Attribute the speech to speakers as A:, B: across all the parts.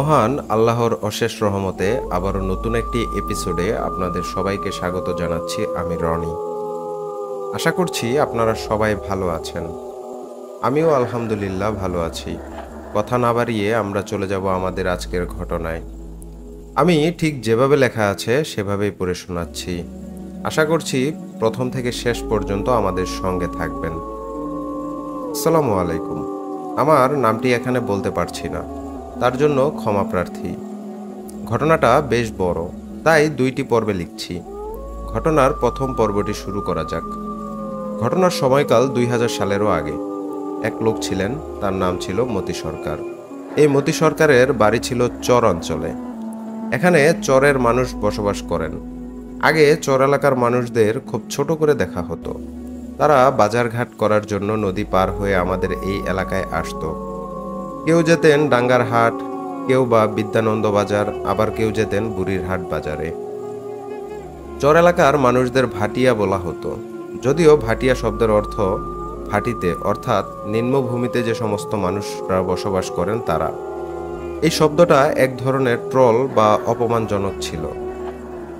A: মহান আল্লাহর অশেষ রহমতে আবারও নতুন একটি এপিসোডে আপনাদের সবাইকে স্বাগত জানাচ্ছি। আমি রনি। আশা করছি আপনারা সবাই ভালো আছেন। আমিও আলহামদুলিল্লাহ ভালো আছি। কথা না বাড়িয়ে আমরা চলে যাব আমাদের আজকের ঘটনায়। আমি ঠিক যেভাবে লেখা আছে সেভাবেই পড়ে শোনাচ্ছি। আশা করছি প্রথম থেকে শেষ পর্যন্ত আমাদের সঙ্গে থাকবেন। আসসালামু আলাইকুম। আমার নামটি এখানে বলতে পারছি না, তার জন্য ক্ষমা প্রার্থী। ঘটনাটা বেশ বড়, তাই দুইটি পর্বে লিখছি। ঘটনার প্রথম পর্বটি শুরু করা যাক। ঘটনার সময়কাল 2000 সালেরও আগে। এক লোক ছিলেন, তার নাম ছিল মতি সরকার। এই মতি সরকারের বাড়ি ছিল চর অঞ্চলে। এখানে চরের মানুষ বসবাস করেন। আগে চর এলাকার মানুষদের খুব ছোট করে দেখা হতো। তারা বাজারঘাট করার জন্য নদী পার হয়ে আমাদের এই এলাকায় আসতো। কেউ যেতেন ডাঙ্গার হাট, কেউ বা বিদ্যানন্দ বাজার, আবার কেউ যেতেন বুড়িরহাট বাজারে। চর এলাকার মানুষদের ভাটিয়া বলা হতো, যদিও ভাটিয়া শব্দের অর্থ ভাটিতে, অর্থাৎ নিম্নভূমিতে যে সমস্ত মানুষরা বসবাস করেন তারা। এই শব্দটা এক ধরনের ট্রল বা অপমানজনক ছিল।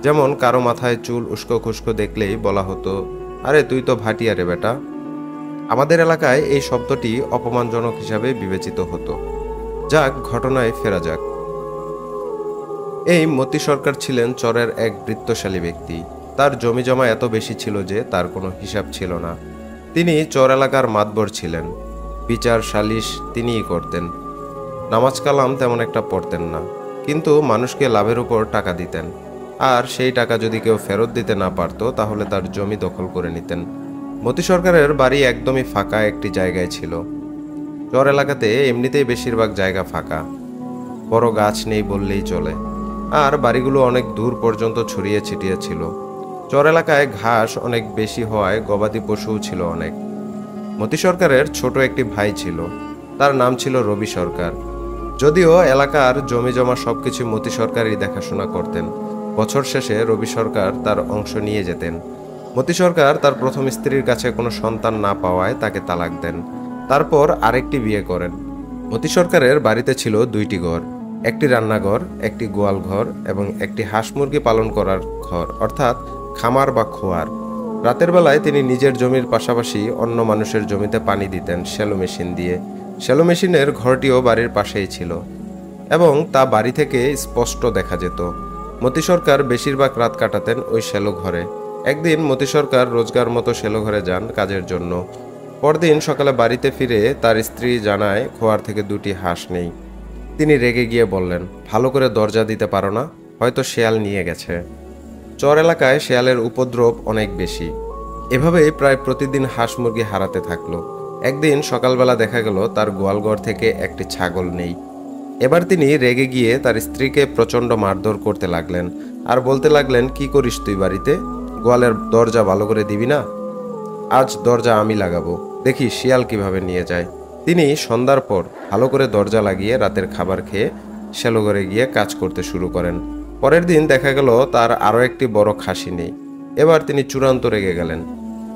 A: যেমন কারো মাথায় চুল উস্কো খুস্কো দেখলেই বলা হতো, আরে তুই তো ভাটিয়া রে বেটা। আমাদের এলাকায় এই শব্দটি অপমানজনক হিসাবে বিবেচিত হতো। যাক, ঘটনায় ফেরা যাক। এই মতি সরকার ছিলেন চরের এক বৃত্তশালী ব্যক্তি। তার জমি জমা এত বেশি ছিল যে তার কোনো হিসাব ছিল না। তিনি চর এলাকার মাতবর ছিলেন। বিচার সালিশ তিনিই করতেন। নামাজ কালাম তেমন একটা পড়তেন না, কিন্তু মানুষকে লাভের উপর টাকা দিতেন। আর সেই টাকা যদি কেউ ফেরত দিতে না পারত তাহলে তার জমি দখল করে নিতেন। মতি সরকারের বাড়ি একদমই ফাঁকা একটি জায়গায় ছিল। চর এলাকাতে এমনিতেই বেশিরভাগ জায়গা ফাঁকা, বড় গাছ নেই বললেই চলে। আর বাড়িগুলো অনেক দূর পর্যন্ত ছড়িয়ে ছিটিয়ে ছিল। চর এলাকায় ঘাস অনেক বেশি হওয়ায় গবাদি পশুও ছিল অনেক। মতি সরকারের ছোট একটি ভাই ছিল, তার নাম ছিল রবি সরকার। যদিও এলাকার জমি জমা সবকিছু মতি সরকারই দেখাশোনা করতেন। বছর শেষে রবি সরকার তার অংশ নিয়ে যেতেন। মতি সরকার তার প্রথম স্ত্রীর কাছে কোনো সন্তান না পাওয়ায় তাকে তালাক দেন। তারপর আরেকটি বিয়ে করেন। মতি সরকারের বাড়িতে ছিল দুইটি ঘর, একটি রান্নাঘর, একটি গোয়াল ঘর এবং একটি হাঁস মুরগি পালন করার ঘর, অর্থাৎ খামার বা খোয়ার। রাতের বেলায় তিনি নিজের জমির পাশাপাশি অন্য মানুষের জমিতে পানি দিতেন শ্যালো মেশিন দিয়ে। শ্যালো মেশিনের ঘরটিও বাড়ির পাশেই ছিল এবং তা বাড়ি থেকে স্পষ্ট দেখা যেত। মতি সরকার বেশিরভাগ রাত কাটাতেন ওই শ্যালো ঘরে। একদিন মতি সরকার রোজগার মতো শ্যালো ঘরে যান কাজের জন্য। পরদিন সকালে বাড়িতে ফিরে তার স্ত্রী জানায় খোয়ার থেকে দুটি হাঁস নেই। তিনি রেগে গিয়ে বললেন, ভালো করে দরজা দিতে পারো না? হয়তো শেয়াল নিয়ে গেছে। চর এলাকায় শেয়ালের উপদ্রব অনেক বেশি। এভাবেই প্রায় প্রতিদিন হাঁস মুরগি হারাতে থাকলো। একদিন সকালবেলা দেখা গেল তার গোয়ালঘর থেকে একটি ছাগল নেই। এবার তিনি রেগে গিয়ে তার স্ত্রীকে প্রচণ্ড মারধর করতে লাগলেন আর বলতে লাগলেন, কি করিস তুই বাড়িতে? গোয়ালের দরজা ভালো করে দিবি না? আজ দরজা আমি লাগাবো, দেখি শিয়াল কিভাবে নিয়ে যায়। তিনি সন্ধ্যার পর ভালো করে দরজা লাগিয়ে রাতের খাবার খেয়ে শ্যালোঘরে গিয়ে কাজ করতে শুরু করেন। পরের দিন দেখা গেল তার আরও একটি বড় খাসি নেই। এবার তিনি চূড়ান্ত রেগে গেলেন।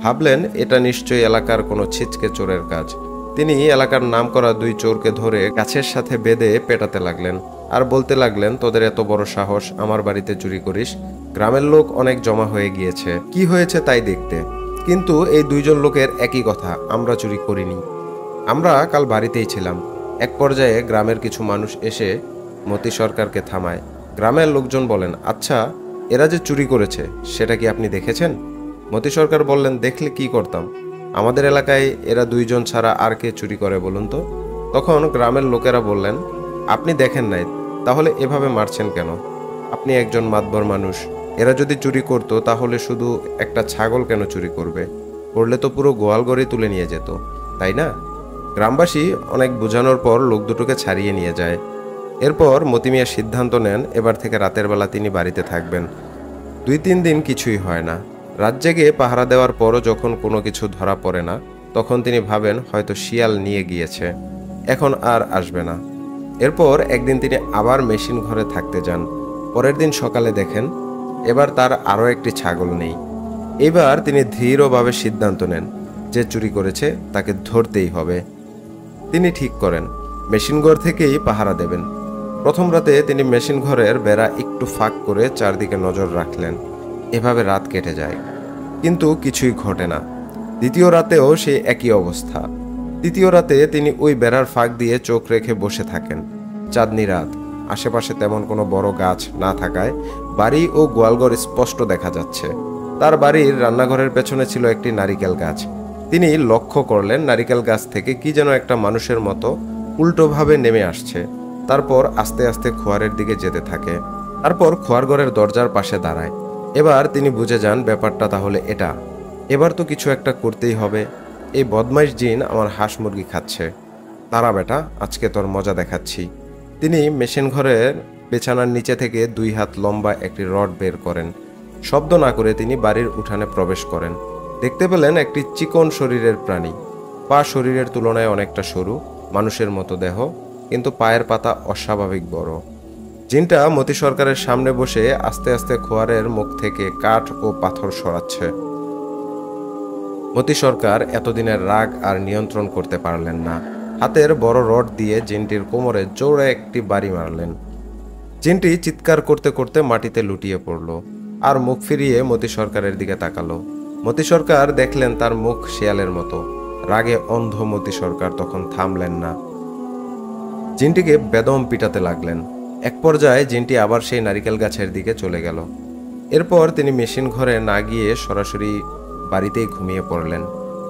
A: ভাবলেন এটা নিশ্চয়ই এলাকার কোনো ছিচকে চোরের কাজ। তিনি এলাকার নামকরা দুই চোরকে ধরে গাছের সাথে বেঁধে পেটাতে লাগলেন আর বলতে লাগলেন, তোদের এত বড় সাহস আমার বাড়িতে চুরি করিস? গ্রামের লোক অনেক জমা হয়ে গিয়েছে, কি হয়েছে তাই দেখতে। কিন্তু এই দুইজন লোকের একই কথা, আমরা চুরি করিনি, আমরা কাল বাড়িতেই ছিলাম। এক পর্যায়ে গ্রামের কিছু মানুষ এসে মতি সরকারকে থামায়। গ্রামের লোকজন বলেন, আচ্ছা এরা যে চুরি করেছে সেটা কি আপনি দেখেছেন? মতি সরকার বললেন, দেখলে কি করতাম? আমাদের এলাকায় এরা দুইজন ছাড়া আর কে চুরি করে বলুন তো? তখন গ্রামের লোকেরা বললেন, আপনি দেখেন নাই, তাহলে এভাবে মারছেন কেন? আপনি একজন মাতবর মানুষ। এরা যদি চুরি করতো তাহলে শুধু একটা ছাগল কেন চুরি করবে? করলে তো পুরো গোয়ালঘরই তুলে নিয়ে যেত, তাই না? গ্রামবাসী অনেক বোঝানোর পর লোক দুটোকে ছাড়িয়ে নিয়ে যায়। এরপর মতি মিয়া সিদ্ধান্ত নেন এবার থেকে রাতের বেলা তিনি বাড়িতে থাকবেন। 2-3 দিন কিছুই হয় না। রাত জেগে পাহারা দেওয়ার পরও যখন কোনো কিছু ধরা পড়ে না, তখন তিনি ভাবেন হয়তো শিয়াল নিয়ে গিয়েছে, এখন আর আসবে না। এরপর একদিন তিনি আবার মেশিন ঘরে থাকতে যান। পরের দিন সকালে দেখেন এবার তার আরও একটি ছাগল নেই। এবার তিনি ধীরভাবে সিদ্ধান্ত নেন যে চুরি করেছে তাকে ধরতেই হবে। তিনি ঠিক করেন মেশিন ঘর থেকেই পাহারা দেবেন। প্রথম রাতে তিনি মেশিন ঘরের বেড়া একটু ফাঁক করে চারদিকে নজর রাখলেন। এভাবে রাত কেটে যায়, কিন্তু কিছুই ঘটে না। দ্বিতীয় রাতেও সেই একই অবস্থা। তৃতীয় রাতে তিনি ওই বেড়ার ফাঁক দিয়ে চোখ রেখে বসে থাকেন। চাঁদনি রাত, আশেপাশে তেমন কোনো বড় গাছ না থাকায় বাড়ি ও গোয়ালঘর স্পষ্ট দেখা যাচ্ছে। তার বাড়ির রান্নাঘরের পেছনে ছিল একটি নারিকেল গাছ। তিনি লক্ষ্য করলেন নারিকেল গাছ থেকে কি যেন একটা মানুষের মতো উল্টোভাবে নেমে আসছে, তারপর আস্তে আস্তে খোয়ারের দিকে যেতে থাকে। তারপর খোয়ার ঘরের দরজার পাশে দাঁড়ায়। এবার তিনি বুঝে যান ব্যাপারটা তাহলে এটা। এবার তো কিছু একটা করতেই হবে। এই বদমাইশ জিন আমার হাঁস মুরগি খাচ্ছে। তারা বেটা, আজকে তোর মজা দেখাচ্ছি। তিনি মেশিন ঘরের বিছানার নিচে থেকে 2 হাত লম্বা একটি রড বের করেন। শব্দ না করে তিনি বাড়ির উঠানে প্রবেশ করেন। দেখতে পেলেন একটি চিকন শরীরের প্রাণী। পা শরীরের তুলনায় অনেকটা সরু, মানুষের মতো দেহ, কিন্তু পায়ের পাতা অস্বাভাবিক বড়। জিনটা মতি সরকারের সামনে বসে আস্তে আস্তে খোয়ারের মুখ থেকে কাঠ ও পাথর সরাচ্ছে। মতি সরকার এতদিনের রাগ আর নিয়ন্ত্রণ করতে পারলেন না। হাতের বড় রড দিয়ে জিনটির কোমরে জোরে একটি বাড়ি মারলেন। জিনটি চিৎকার করতে করতে মাটিতে লুটিয়ে পড়ল আর মুখ ফিরিয়ে মতি সরকারের দিকে তাকালো। মতি সরকার দেখলেন তার মুখ শিয়ালের মতো। রাগে অন্ধ মতি সরকার তখন থামলেন না। জিনটিকে বেদম পিটাতে লাগলেন। এক পর্যায়ে জিনটি আবার সেই নারিকেল গাছের দিকে চলে গেল। এরপর তিনি মেশিন ঘরে না গিয়ে সরাসরি বাড়িতেই ঘুমিয়ে পড়লেন।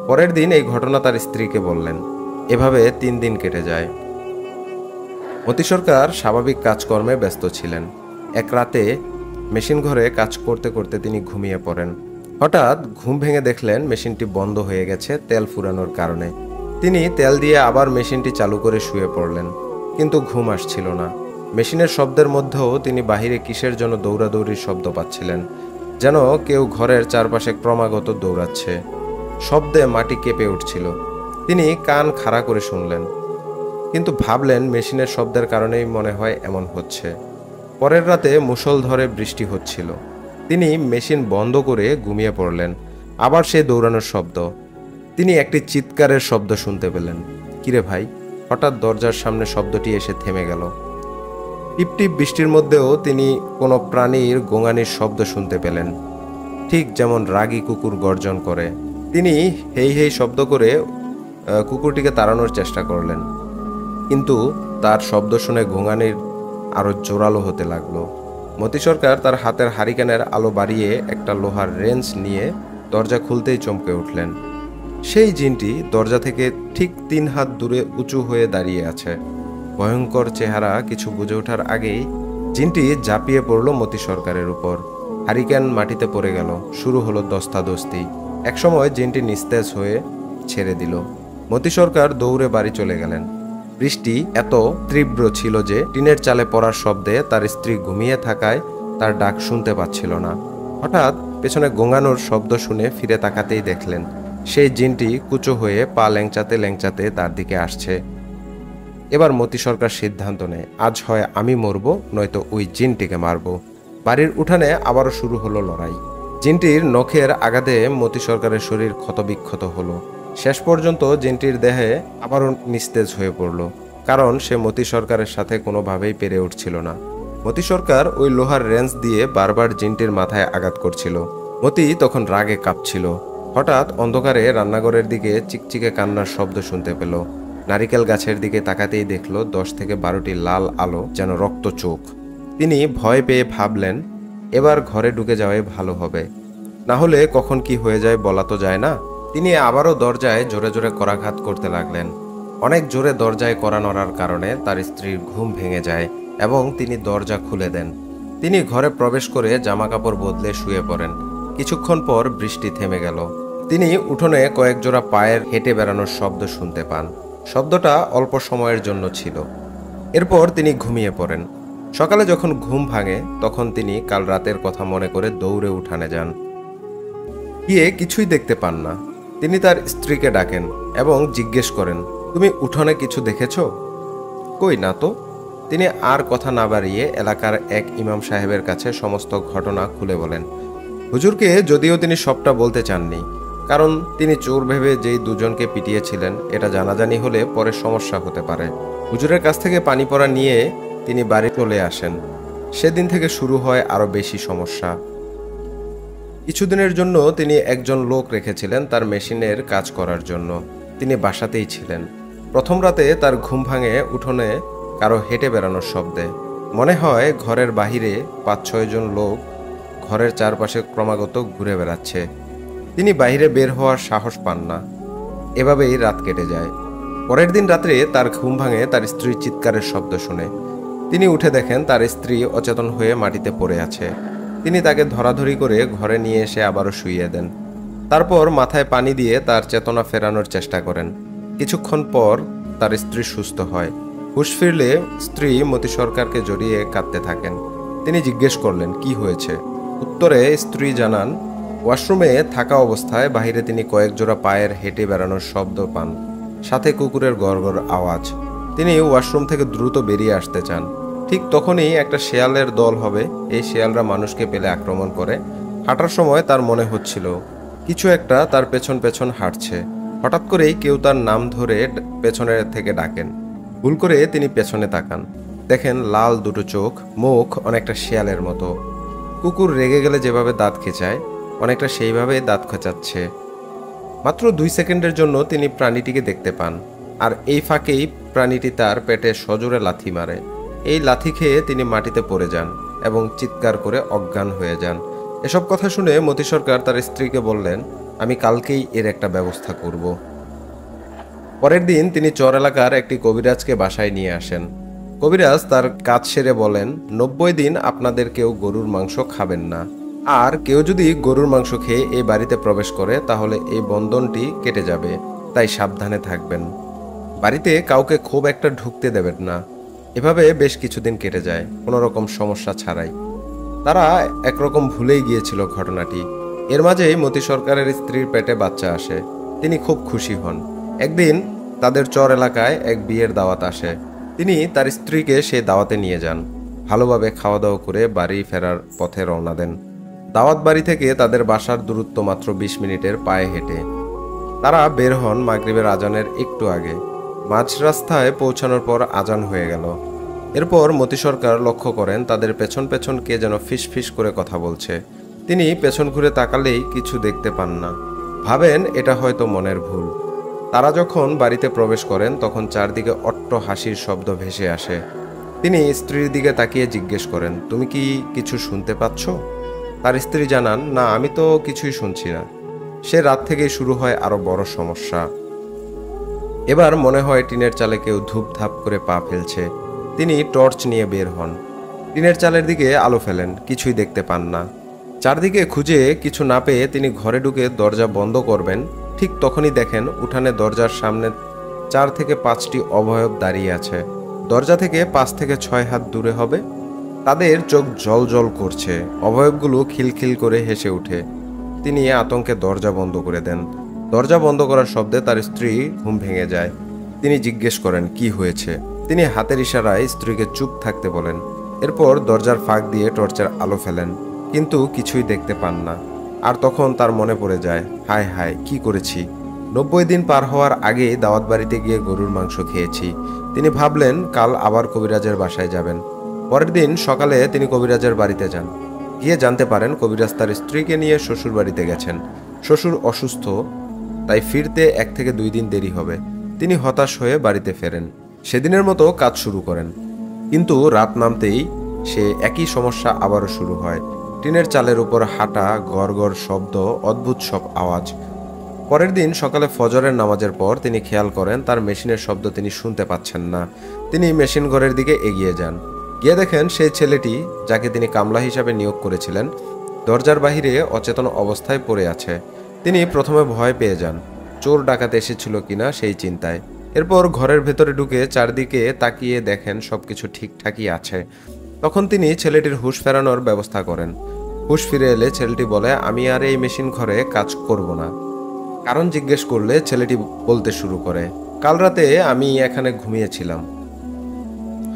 A: পরের দিন এই ঘটনা তার স্ত্রীকে বললেন। এভাবে 3 দিন কেটে যায়। মতি সরকার স্বাভাবিক কাজকর্মে ব্যস্ত ছিলেন। এক রাতে মেশিন ঘরে কাজ করতে করতে তিনি ঘুমিয়ে পড়েন। হঠাৎ ঘুম ভেঙে দেখলেন মেশিনটি বন্ধ হয়ে গেছে তেল ফুরানোর কারণে। তিনি তেল দিয়ে আবার মেশিনটি চালু করে শুয়ে পড়লেন, কিন্তু ঘুম আসছিল না। মেশিনের শব্দের মধ্যেও তিনি বাহিরে কিসের জন্য দৌড়াদৌড়ির শব্দ পাচ্ছিলেন, যেন কেউ ঘরের চারপাশে ক্রমাগত দৌড়াচ্ছে। শব্দে মাটি কেঁপে উঠছিল। তিনি কান খাড়া করে শুনলেন, কিন্তু ভাবলেন মেশিনের শব্দের কারণেই মনে হয় এমন হচ্ছে। পরের রাতে মুষলধারে বৃষ্টি হচ্ছিল। তিনি মেশিন বন্ধ করে ঘুমিয়ে পড়লেন। আবার সেই দৌড়ানোর শব্দ। তিনি একটি চিৎকারের শব্দ শুনতে পেলেন। কিরে ভাই? হঠাৎ দরজার সামনে শব্দটি এসে থেমে গেল। টিপটিপ বৃষ্টির মধ্যেও তিনি কোনো প্রাণীর গোঙানির শব্দ শুনতে পেলেন, ঠিক যেমন রাগী কুকুর গর্জন করে। তিনি হেই হেই শব্দ করে কুকুরটিকে তাড়ানোর চেষ্টা করলেন, কিন্তু তার শব্দ শুনে গোঙানির আরো জোরালো হতে লাগলো। মতি সরকার তার হাতের হারিকেনের আলো বাড়িয়ে একটা লোহার রেঞ্চ নিয়ে দরজা খুলতেই চমকে উঠলেন। সেই জিনটি দরজা থেকে ঠিক 3 হাত দূরে উঁচু হয়ে দাঁড়িয়ে আছে। ভয়ঙ্কর চেহারা কিছু বুঝে ওঠার আগেই জিনটি ঝাঁপিয়ে পড়ল মতি সরকারের উপর। হারিকেন মাটিতে পড়ে গেল। শুরু হলো দস্তাদস্তি। একসময় জিনটি নিস্তেজ হয়ে ছেড়ে দিল। মতি সরকার দৌড়ে বাড়ি চলে গেলেন। বৃষ্টি এত তীব্র ছিল যে টিনের চালে পড়ার শব্দে তার স্ত্রী ঘুমিয়ে থাকায় তার ডাক শুনতে পাচ্ছিল না। হঠাৎ পেছনে গোঙানোর শব্দ শুনে ফিরে তাকাতেই দেখলেন সেই জিনটি কুচো হয়ে পা ল্যাংচাতে ল্যাংচাতে তার দিকে আসছে। এবার মতি সরকার সিদ্ধান্ত নেয়, আজ হয় আমি মরবো, নয়তো ওই জিনটিকে মারবো। বাড়ির উঠানে আবারও শুরু হলো লড়াই। জিনটির নখের আঘাতে মতি সরকারের শরীর ক্ষতবিক্ষত হলো। শেষ পর্যন্ত জিনটির দেহে আবারও নিস্তেজ হয়ে পড়ল, কারণ সে মতি সরকারের সাথে কোনোভাবেই পেরে উঠছিল না। মতি সরকার ওই লোহার রেঞ্চ দিয়ে বারবার জিনটির মাথায় আঘাত করছিল। মতি তখন রাগে কাঁপছিল। হঠাৎ অন্ধকারে রান্নাঘরের দিকে চিকচিকে কান্নার শব্দ শুনতে পেল। নারিকেল গাছের দিকে তাকাতেই দেখল 10 থেকে 12টি লাল আলো, যেন রক্ত চোখ। তিনি ভয় পেয়ে ভাবলেন, এবার ঘরে ঢুকে যাওয়াই ভালো হবে, না হলে কখন কি হয়ে যায় বলা তো যায় না। তিনি আবারও দরজায় জোরে জোরে করাঘাত করতে লাগলেন। অনেক জোরে দরজায় কড়া নড়ার কারণে তার স্ত্রীর ঘুম ভেঙে যায় এবং তিনি দরজা খুলে দেন। তিনি ঘরে প্রবেশ করে জামা কাপড় বদলে শুয়ে পড়েন। কিছুক্ষণ পর বৃষ্টি থেমে গেল। তিনি উঠোনে কয়েক জোড়া পায়ের হেঁটে বেড়ানোর শব্দ শুনতে পান। শব্দটা অল্প সময়ের জন্য ছিল। এরপর তিনি ঘুমিয়ে পড়েন। সকালে যখন ঘুম ভাঙে তখন তিনি কাল রাতের কথা মনে করে দৌড়ে উঠানে যান। গিয়ে কিছুই দেখতে পান না। তিনি তার স্ত্রীকে ডাকেন এবং জিজ্ঞেস করেন, তুমি উঠোনে কিছু দেখেছ? কই না তো। তিনি আর কথা না বাড়িয়ে এলাকার এক ইমাম সাহেবের কাছে সমস্ত ঘটনা খুলে বলেন। হুজুরকে যদিও তিনি সবটা বলতে চাননি, কারণ তিনি চোর ভেবে যেই দুজনকে পিটিয়েছিলেন এটা জানাজানি হলে পরে সমস্যা হতে পারে। হুজুরের কাছ থেকে পানি পড়া নিয়ে তিনি বাড়ি চলে আসেন। সেদিন থেকে শুরু হয় আরও বেশি সমস্যা। কিছুদিনের জন্য তিনি একজন লোক রেখেছিলেন তার মেশিনের কাজ করার জন্য। তিনি বাসাতেই ছিলেন। প্রথম রাতে তার ঘুম ভাঙে উঠোনে কারো হেঁটে বেড়ানোর শব্দে। মনে হয় ঘরের বাহিরে ৫-৬ জন লোক ঘরের চারপাশে ক্রমাগত ঘুরে বেড়াচ্ছে। তিনি বাইরে বের হওয়ার সাহস পান না। এভাবেই রাত কেটে যায়। পরের দিন রাত্রে তার ঘুম ভাঙে তার স্ত্রীর চিৎকারের শব্দ শুনে। তিনি উঠে দেখেন তার স্ত্রী অচেতন হয়ে মাটিতে পড়ে আছে। তিনি তাকে ধরাধরি করে ঘরে নিয়ে এসে আবারও শুইয়ে দেন। তারপর মাথায় পানি দিয়ে তার চেতনা ফেরানোর চেষ্টা করেন। কিছুক্ষণ পর তার স্ত্রী সুস্থ হয়। হুঁশ ফিরলে স্ত্রী মতি সরকারকে জড়িয়ে কাঁদতে থাকেন। তিনি জিজ্ঞেস করলেন কি হয়েছে। উত্তরে স্ত্রী জানান, ওয়াশরুমে থাকা অবস্থায় বাহিরে তিনি কয়েক জোড়া পায়ের হেঁটে বেড়ানোর শব্দ পান, সাথে কুকুরের গড়গড় আওয়াজ। তিনি ওয়াশরুম থেকে দ্রুত বেরিয়ে আসতে চান। ঠিক তখনই একটা শেয়ালের দল হবে। এই শেয়ালরা মানুষকে পেলে আক্রমণ করে। হাঁটার সময় তার মনে হচ্ছিল কিছু একটা তার পেছন পেছন হাঁটছে। হঠাৎ করেই কেউ তার নাম ধরে পেছনের থেকে ডাকেন। ভুল করে তিনি পেছনে তাকান। দেখেন লাল দুটো চোখ, মুখ অনেকটা শেয়ালের মতো। কুকুর রেগে গেলে যেভাবে দাঁত খেঁচায়, অনেকটা সেইভাবেই দাঁত খেঁচাচ্ছে। মাত্র 2 সেকেন্ডের জন্য তিনি প্রাণীটিকে দেখতে পান। আর এই ফাঁকেই প্রাণীটি তার পেটে সজোরে লাথি মারে। এই লাথি খেয়ে তিনি মাটিতে পড়ে যান এবং চিৎকার করে অজ্ঞান হয়ে যান। এসব কথা শুনে মতি সরকার তার স্ত্রীকে বললেন, আমি কালকেই এর একটা ব্যবস্থা করব। পরের দিন তিনি চর এলাকার একটি কবিরাজকে বাসায় নিয়ে আসেন। কবিরাজ তার কাজ সেরে বলেন, 90 দিন আপনাদের কেউ গরুর মাংস খাবেন না। আর কেউ যদি গরুর মাংস খেয়ে এই বাড়িতে প্রবেশ করে তাহলে এই বন্ধনটি কেটে যাবে, তাই সাবধানে থাকবেন। বাড়িতে কাউকে খুব একটা ঢুকতে দেবেন না। এভাবে বেশ কিছুদিন কেটে যায় কোনো রকম সমস্যা ছাড়াই। তারা একরকম ভুলেই গিয়েছিল ঘটনাটি। এর মাঝেই মতি সরকারের স্ত্রীর পেটে বাচ্চা আসে। তিনি খুব খুশি হন। একদিন তাদের চর এলাকায় এক বিয়ের দাওয়াত আসে। তিনি তার স্ত্রীকে সেই দাওয়াতে নিয়ে যান। ভালোভাবে খাওয়া দাওয়া করে বাড়ি ফেরার পথে রওনা দেন। দাওয়াত বাড়ি থেকে তাদের বাসার দূরত্ব মাত্র 20 মিনিটের পায়ে হেঁটে। তারা বের হন মাগরিবের আজানের একটু আগে। মাঝ রাস্তায় পৌঁছানোর পর আজান হয়ে গেল। এরপর মতি সরকার লক্ষ্য করেন তাদের পেছন পেছন কে যেন ফিস ফিস করে কথা বলছে। তিনি পেছন ঘুরে তাকালেই কিছু দেখতে পান না। ভাবেন এটা হয়তো মনের ভুল। তারা যখন বাড়িতে প্রবেশ করেন তখন চারদিকে অট্ট হাসির শব্দ ভেসে আসে। তিনি স্ত্রীর দিকে তাকিয়ে জিজ্ঞেস করেন, তুমি কি কিছু শুনতে পাচ্ছ? তার স্ত্রী জানান, না, আমি তো কিছুই শুনছি না। সে রাত থেকেই শুরু হয় আরো বড় সমস্যা। এবার মনে হয় টিনের চালে কেউ ধূপধাপ করে পা ফেলছে। তিনি টর্চ নিয়ে বের হন। টিনের চালের দিকে আলো ফেলেন, কিছুই দেখতে পান না। চারদিকে খুঁজে কিছু না পেয়ে তিনি ঘরে ঢুকে দরজা বন্ধ করবেন। ঠিক তখনই দেখেন উঠানে দরজার সামনে 4 থেকে 5টি অবয়ব দাঁড়িয়ে আছে। দরজা থেকে 5 থেকে 6 হাত দূরে হবে। তাদের চোখ জল জল করছে। অবয়বগুলো খিলখিল করে হেসে ওঠে। তিনি আতঙ্কে দরজা বন্ধ করে দেন। দরজা বন্ধ করার শব্দে তার স্ত্রী ঘুম ভেঙে যায়। তিনি জিজ্ঞেস করেন কি হয়েছে। তিনি হাতের ইশারায় স্ত্রীকে চুপ থাকতে বলেন। এরপর দরজার ফাঁক দিয়ে টর্চের আলো ফেলেন, কিন্তু কিছুই দেখতে পান না। আর তখন তার মনে পড়ে যায়, হায় হায়, কি করেছি। 90 দিন পার হওয়ার আগেই দাওয়াত বাড়িতে গিয়ে গরুর মাংস খেয়েছি। তিনি ভাবলেন কাল আবার কবিরাজের বাসায় যাবেন। পরের দিন সকালে তিনি কবিরাজের বাড়িতে যান। গিয়ে জানতে পারেন কবিরাজ তার স্ত্রীকে নিয়ে শ্বশুর বাড়িতে গেছেন। শ্বশুর অসুস্থ, তাই ফিরতে 1 থেকে 2 দিন দেরি হবে। তিনি হতাশ হয়ে বাড়িতে ফেরেন। সেদিনের মতো কাজ শুরু করেন, কিন্তু রাত নামতেই সে একই সমস্যা আবারও শুরু হয়। টিনের চালের উপর হাঁটা, গড়গড় শব্দ, অদ্ভুত সব আওয়াজ। পরের দিন সকালে ফজরের নামাজের পর তিনি খেয়াল করেন তার মেশিনের শব্দ তিনি শুনতে পাচ্ছেন না। তিনি মেশিন ঘরের দিকে এগিয়ে যান। গিয়ে দেখেন সেই ছেলেটি যাকে তিনি কামলা হিসাবে নিয়োগ করেছিলেন দরজার বাহিরে অচেতন অবস্থায় পড়ে আছে। তিনি প্রথমে ভয় পেয়ে যান, চোর ডাকাতে এসেছিল কিনা সেই চিন্তায়। এরপর ঘরের ভেতরে ঢুকে চারদিকে তাকিয়ে দেখেন সবকিছু ঠিকঠাকই আছে। তখন তিনি ছেলেটির হুঁশ ফেরানোর ব্যবস্থা করেন। হুঁশ ফিরে এলে ছেলেটি বলে, আমি আর এই মেশিন ঘরে কাজ করব না। কারণ জিজ্ঞেস করলে ছেলেটি বলতে শুরু করে, কাল রাতে আমি এখানে ঘুমিয়েছিলাম।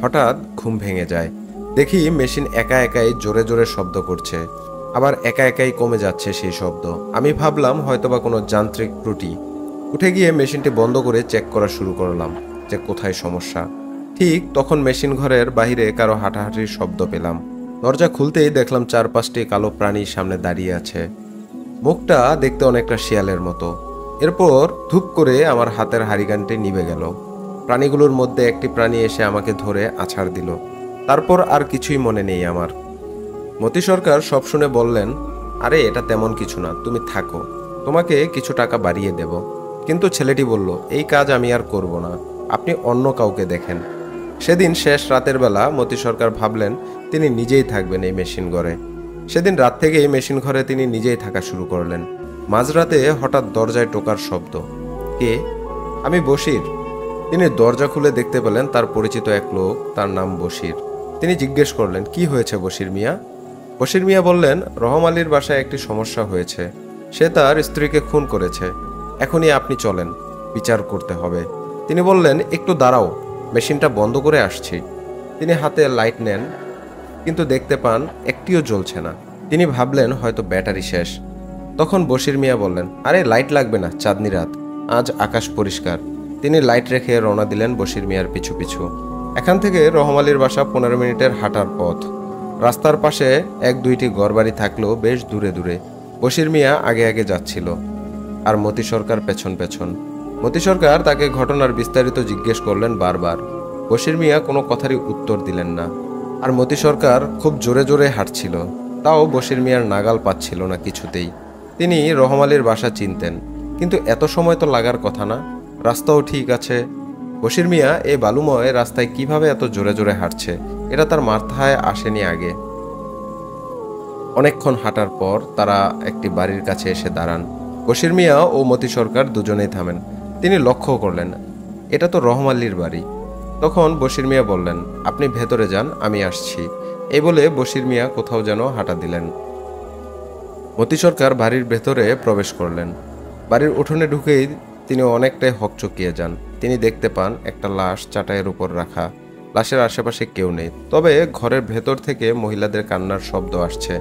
A: হঠাৎ ঘুম ভেঙে যায়। দেখি মেশিন একা একাই জোরে জোরে শব্দ করছে, আবার একা একাই কমে যাচ্ছে সেই শব্দ। আমি ভাবলাম হয়তোবা কোনো যান্ত্রিক ত্রুটি। উঠে গিয়ে মেশিনটি বন্ধ করে চেক করা শুরু করলাম যে কোথায় সমস্যা। ঠিক তখন মেশিন ঘরের বাইরে কারো হাঁটাহাঁটির শব্দ পেলাম। দরজা খুলতেই দেখলাম 4-5টি কালো প্রাণী সামনে দাঁড়িয়ে আছে। মুখটা দেখতে অনেকটা শিয়ালের মতো। এরপর ধূপ করে আমার হাতের হারিকেনটি নিভে গেল। প্রাণীগুলোর মধ্যে একটি প্রাণী এসে আমাকে ধরে আছাড় দিল। তারপর আর কিছুই মনে নেই আমার। মতি সরকার সব শুনে বললেন, আরে এটা তেমন কিছু না, তুমি থাকো, তোমাকে কিছু টাকা বাড়িয়ে দেব। কিন্তু ছেলেটি বলল, এই কাজ আমি আর করব না, আপনি অন্য কাউকে দেখেন। সেদিন শেষ রাতের বেলা মতি সরকার ভাবলেন তিনি নিজেই থাকবেন এই মেশিন ঘরে। সেদিন রাত থেকেই মেশিন ঘরে তিনি নিজেই থাকা শুরু করলেন। মাঝরাতে হঠাৎ দরজায় টোকার শব্দ। কে? আমি বশির। তিনি দরজা খুলে দেখতে পেলেন তার পরিচিত এক লোক, তার নাম বশির। তিনি জিজ্ঞেস করলেন, কি হয়েছে বশির মিয়া? বশির মিয়া বললেন, রহম আলীর বাসায় একটি সমস্যা হয়েছে। সে তার স্ত্রীকে খুন করেছে। এখনই আপনি চলেন, বিচার করতে হবে। তিনি বললেন, একটু দাঁড়াও, মেশিনটা বন্ধ করে আসছি। তিনি হাতে লাইট নেন, কিন্তু দেখতে পান একটিও জ্বলছে না। তিনি ভাবলেন হয়তো ব্যাটারি শেষ। তখন বশির মিয়া বললেন, আরে লাইট লাগবে না, চাঁদনি রাত, আজ আকাশ পরিষ্কার। তিনি লাইট রেখে রওনা দিলেন বশির মিয়ার পিছু পিছু। এখান থেকে রহম আলীর বাসা 15 মিনিটের হাঁটার পথ। রাস্তার পাশে 1-2টি ঘরবাড়ি থাকলেও বেশ দূরে দূরে। বশির মিয়া আগে আগে যাচ্ছিল, আর মতি সরকার পেছন পেছন। মতি সরকার তাকে ঘটনার বিস্তারিত জিজ্ঞেস করলেন বারবার। বশির মিয়া কোনো কথারই উত্তর দিলেন না। আর মতি সরকার খুব জোরে জোরে হাঁটছিল, তাও বশির মিয়ার নাগাল পাচ্ছিল না কিছুতেই। তিনি রহম আলীর বাসা চিনতেন, কিন্তু এত সময় তো লাগার কথা না, রাস্তাও ঠিক আছে। বশির মিয়া এই বালুময় রাস্তায় কিভাবে এত জোরে জোরে হাঁটছে, এটা তার মাথায় আসেনি আগে। অনেকক্ষণ হাঁটার পর তারা একটি বাড়ির কাছে এসে দাঁড়ান। বশির মিয়া ও মতি সরকার দুজনেই থামেন। তিনি লক্ষ্য করলেন, এটা তো রহম আলীর বাড়ি। তখন বশির মিয়া বললেন, আপনি ভেতরে যান, আমি আসছি। এই বলে বশির মিয়া কোথাও যেন হাঁটা দিলেন। মতি সরকার বাড়ির ভেতরে প্রবেশ করলেন। বাড়ির উঠোনে ঢুকেই তিনি অনেকটাই হকচকিয়ে যান। তিনি দেখতে পান একটা লাশ চাটাইয়ের উপর রাখা। লাশের আশেপাশে কেউ নেই, তবে ঘরের ভেতর থেকে মহিলাদের কান্নার শব্দ আসছে।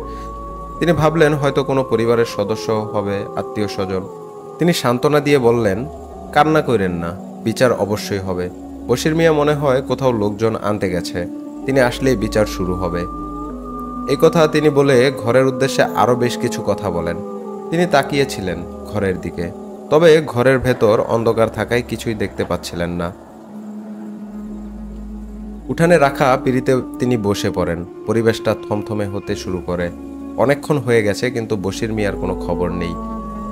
A: তিনি ভাবলেন হয়তো কোনো পরিবারের সদস্য হবে, আত্মীয় স্বজন। তিনি সান্ত্বনা দিয়ে বললেন, কান্না করেন না, বিচার অবশ্যই হবে। বশির মিয়া মনে হয় কোথাও লোকজন আনতে গেছে, তিনি আসলেই বিচার শুরু হবে। এই কথা তিনি বলে ঘরের উদ্দেশ্যে আরও বেশ কিছু কথা বলেন। তিনি তাকিয়েছিলেন ঘরের দিকে, তবে ঘরের ভেতর অন্ধকার থাকায় কিছুই দেখতে পাচ্ছিলেন না। উঠানে রাখা পিঁড়িতে তিনি বসে পড়েন। পরিবেশটা থমথমে হতে শুরু করে। অনেকক্ষণ হয়ে গেছে, কিন্তু বশির মিয়ার কোনো খবর নেই।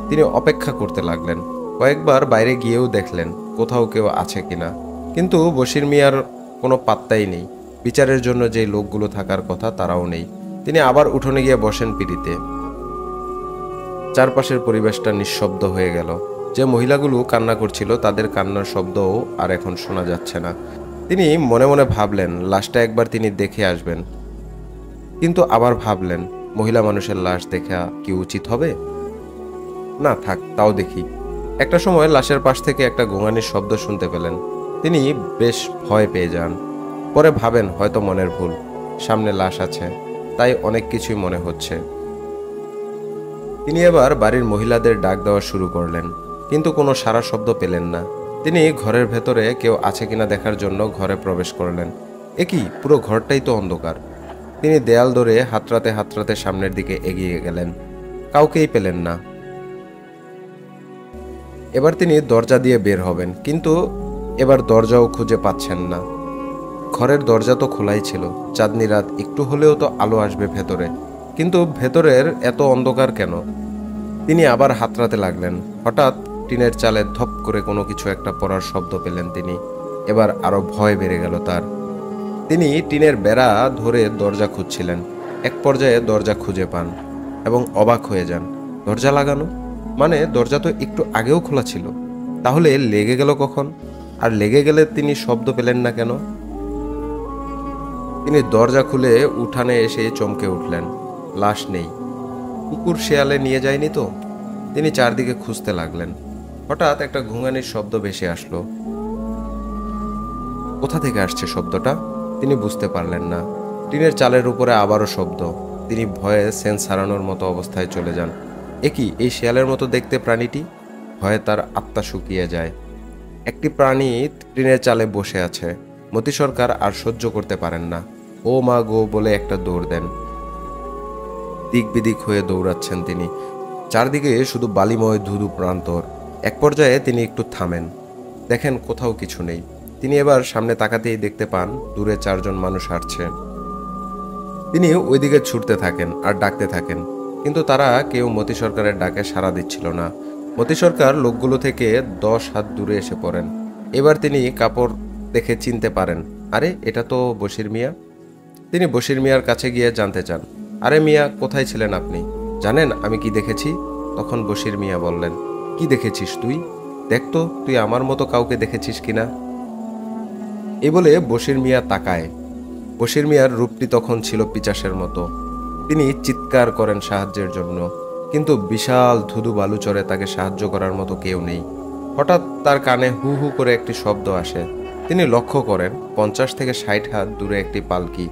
A: তিনি অপেক্ষা করতে লাগলেন। কয়েকবার বাইরে গিয়েও দেখলেন কোথাও কেউ আছে কিনা, কিন্তু বশির মিয়ার কোনো পাত্তাই নেই। বিচারের জন্য যে লোকগুলো থাকার কথা তারাও নেই। তিনি আবার উঠোনে গিয়ে বসেন পিঁড়িতে। চারপাশের পরিবেশটা নিঃশব্দ হয়ে গেল। যে মহিলাগুলো কান্না করছিল তাদের কান্নার শব্দও আর এখন শোনা যাচ্ছে না। তিনি মনে মনে ভাবলেন লাশটা একবার তিনি দেখে আসবেন, কিন্তু আবার ভাবলেন মহিলা মানুষের লাশ দেখা কি উচিত হবে? না থাক, তাও দেখি। একটা সময় লাশের পাশ থেকে একটা গোঙানির শব্দ শুনতে পেলেন। তিনি বেশ ভয় পেয়ে যান। পরে ভাবেন হয়তো মনের ভুল, সামনে লাশ আছে, তাই অনেক কিছুই মনে হচ্ছে। তিনি এবার বাড়ির মহিলাদের ডাক দেওয়া শুরু করলেন, কিন্তু কোনো সাড়া শব্দ পেলেন না। তিনি ঘরের ভেতরে কেউ আছে কিনা দেখার জন্য ঘরে প্রবেশ করলেন। একই, পুরো ঘরটাই তো অন্ধকার। তিনি দেয়াল ধরে হাতড়াতে হাতড়াতে সামনের দিকে এগিয়ে গেলেন। কাউকেই পেলেন না। এবার তিনি দরজা দিয়ে বের হবেন, কিন্তু এবার দরজাও খুঁজে পাচ্ছেন না। ঘরের দরজা তো খোলাই ছিল, চাঁদনি রাত, একটু হলেও তো আলো আসবে ভেতরে, কিন্তু ভেতরের এত অন্ধকার কেন? তিনি আবার হাতড়াতে লাগলেন। হঠাৎ টিনের চালে ধপ করে কোনো কিছু একটা পড়ার শব্দ পেলেন তিনি। এবার আরো ভয় বেড়ে গেল তার। তিনি টিনের বেড়া ধরে দরজা খুঁজছিলেন। এক পর্যায়ে দরজা খুঁজে পান এবং অবাক হয়ে যান। দরজা লাগানো, মানে দরজা তো একটু আগেও খোলা ছিল। তাহলে লেগে গেল কখন? আর লেগে গেলে তিনি শব্দ পেলেন না কেন? তিনি দরজা খুলে উঠানে এসে চমকে উঠলেন। লাশ নেই। কুকুর শেয়ালে নিয়ে যায়নি তো? তিনি চারদিকে খুঁজতে লাগলেন। হঠাৎ একটা ঘুঙানির শব্দ ভেসে আসলো। কোথা থেকে আসছে শব্দটা তিনি বুঝতে পারলেন না। টিনের চালের উপরে আবারও শব্দ। তিনি ভয়ে সেন্স হারানোর মতো অবস্থায় চলে যান। একই, এই শেয়ালের মতো দেখতে প্রাণীটি? ভয়ে তার আত্মা শুকিয়ে যায়। একটি প্রাণী টিনের চালে বসে আছে। মতি সরকার আর সহ্য করতে পারেন না। ও মা গো বলে একটা দৌড় দেন। দিক বিদিক হয়ে দৌড়াচ্ছেন তিনি। চারদিকে শুধু বালিময় ধুধু প্রান্তর। এক পর্যায়ে তিনি একটু থামেন, দেখেন কোথাও কিছু নেই। তিনি এবার সামনে তাকাতেই দেখতে পান দূরে 4 জন মানুষ হাঁটছে। তিনি ওইদিকে ছুটতে থাকেন আর ডাকতে থাকেন, কিন্তু তারা কেউ মতি সরকারের ডাকে সাড়া দিচ্ছিল না। মতি সরকার লোকগুলো থেকে 10 হাত দূরে এসে পড়েন। এবার তিনি কাপড় দেখে চিনতে পারেন, আরে এটা তো বশির মিয়া। তিনি বশির মিয়ার কাছে গিয়ে জানতে চান, আরে মিয়া কোথায় ছিলেন আপনি? জানেন আমি কি দেখেছি? তখন বশির মিয়া বললেন, কি দেখেছিস তুই? দেখতো তুই আমার মতো কাউকে দেখেছিস কিনা। এই বলে বশির মিয়া তাকায়। বশির মিয়ার রূপটি তখন ছিল পিচাসের মতো। তিনি চিৎকার করেন সাহায্যের জন্য, কিন্তু বিশাল ধুধু বালুচরে তাকে সাহায্য করার মতো কেউ নেই। হঠাৎ তার কানে হু হু করে একটি শব্দ আসে। তিনি লক্ষ্য করেন 50 থেকে 60 হাত দূরে একটি পালকি।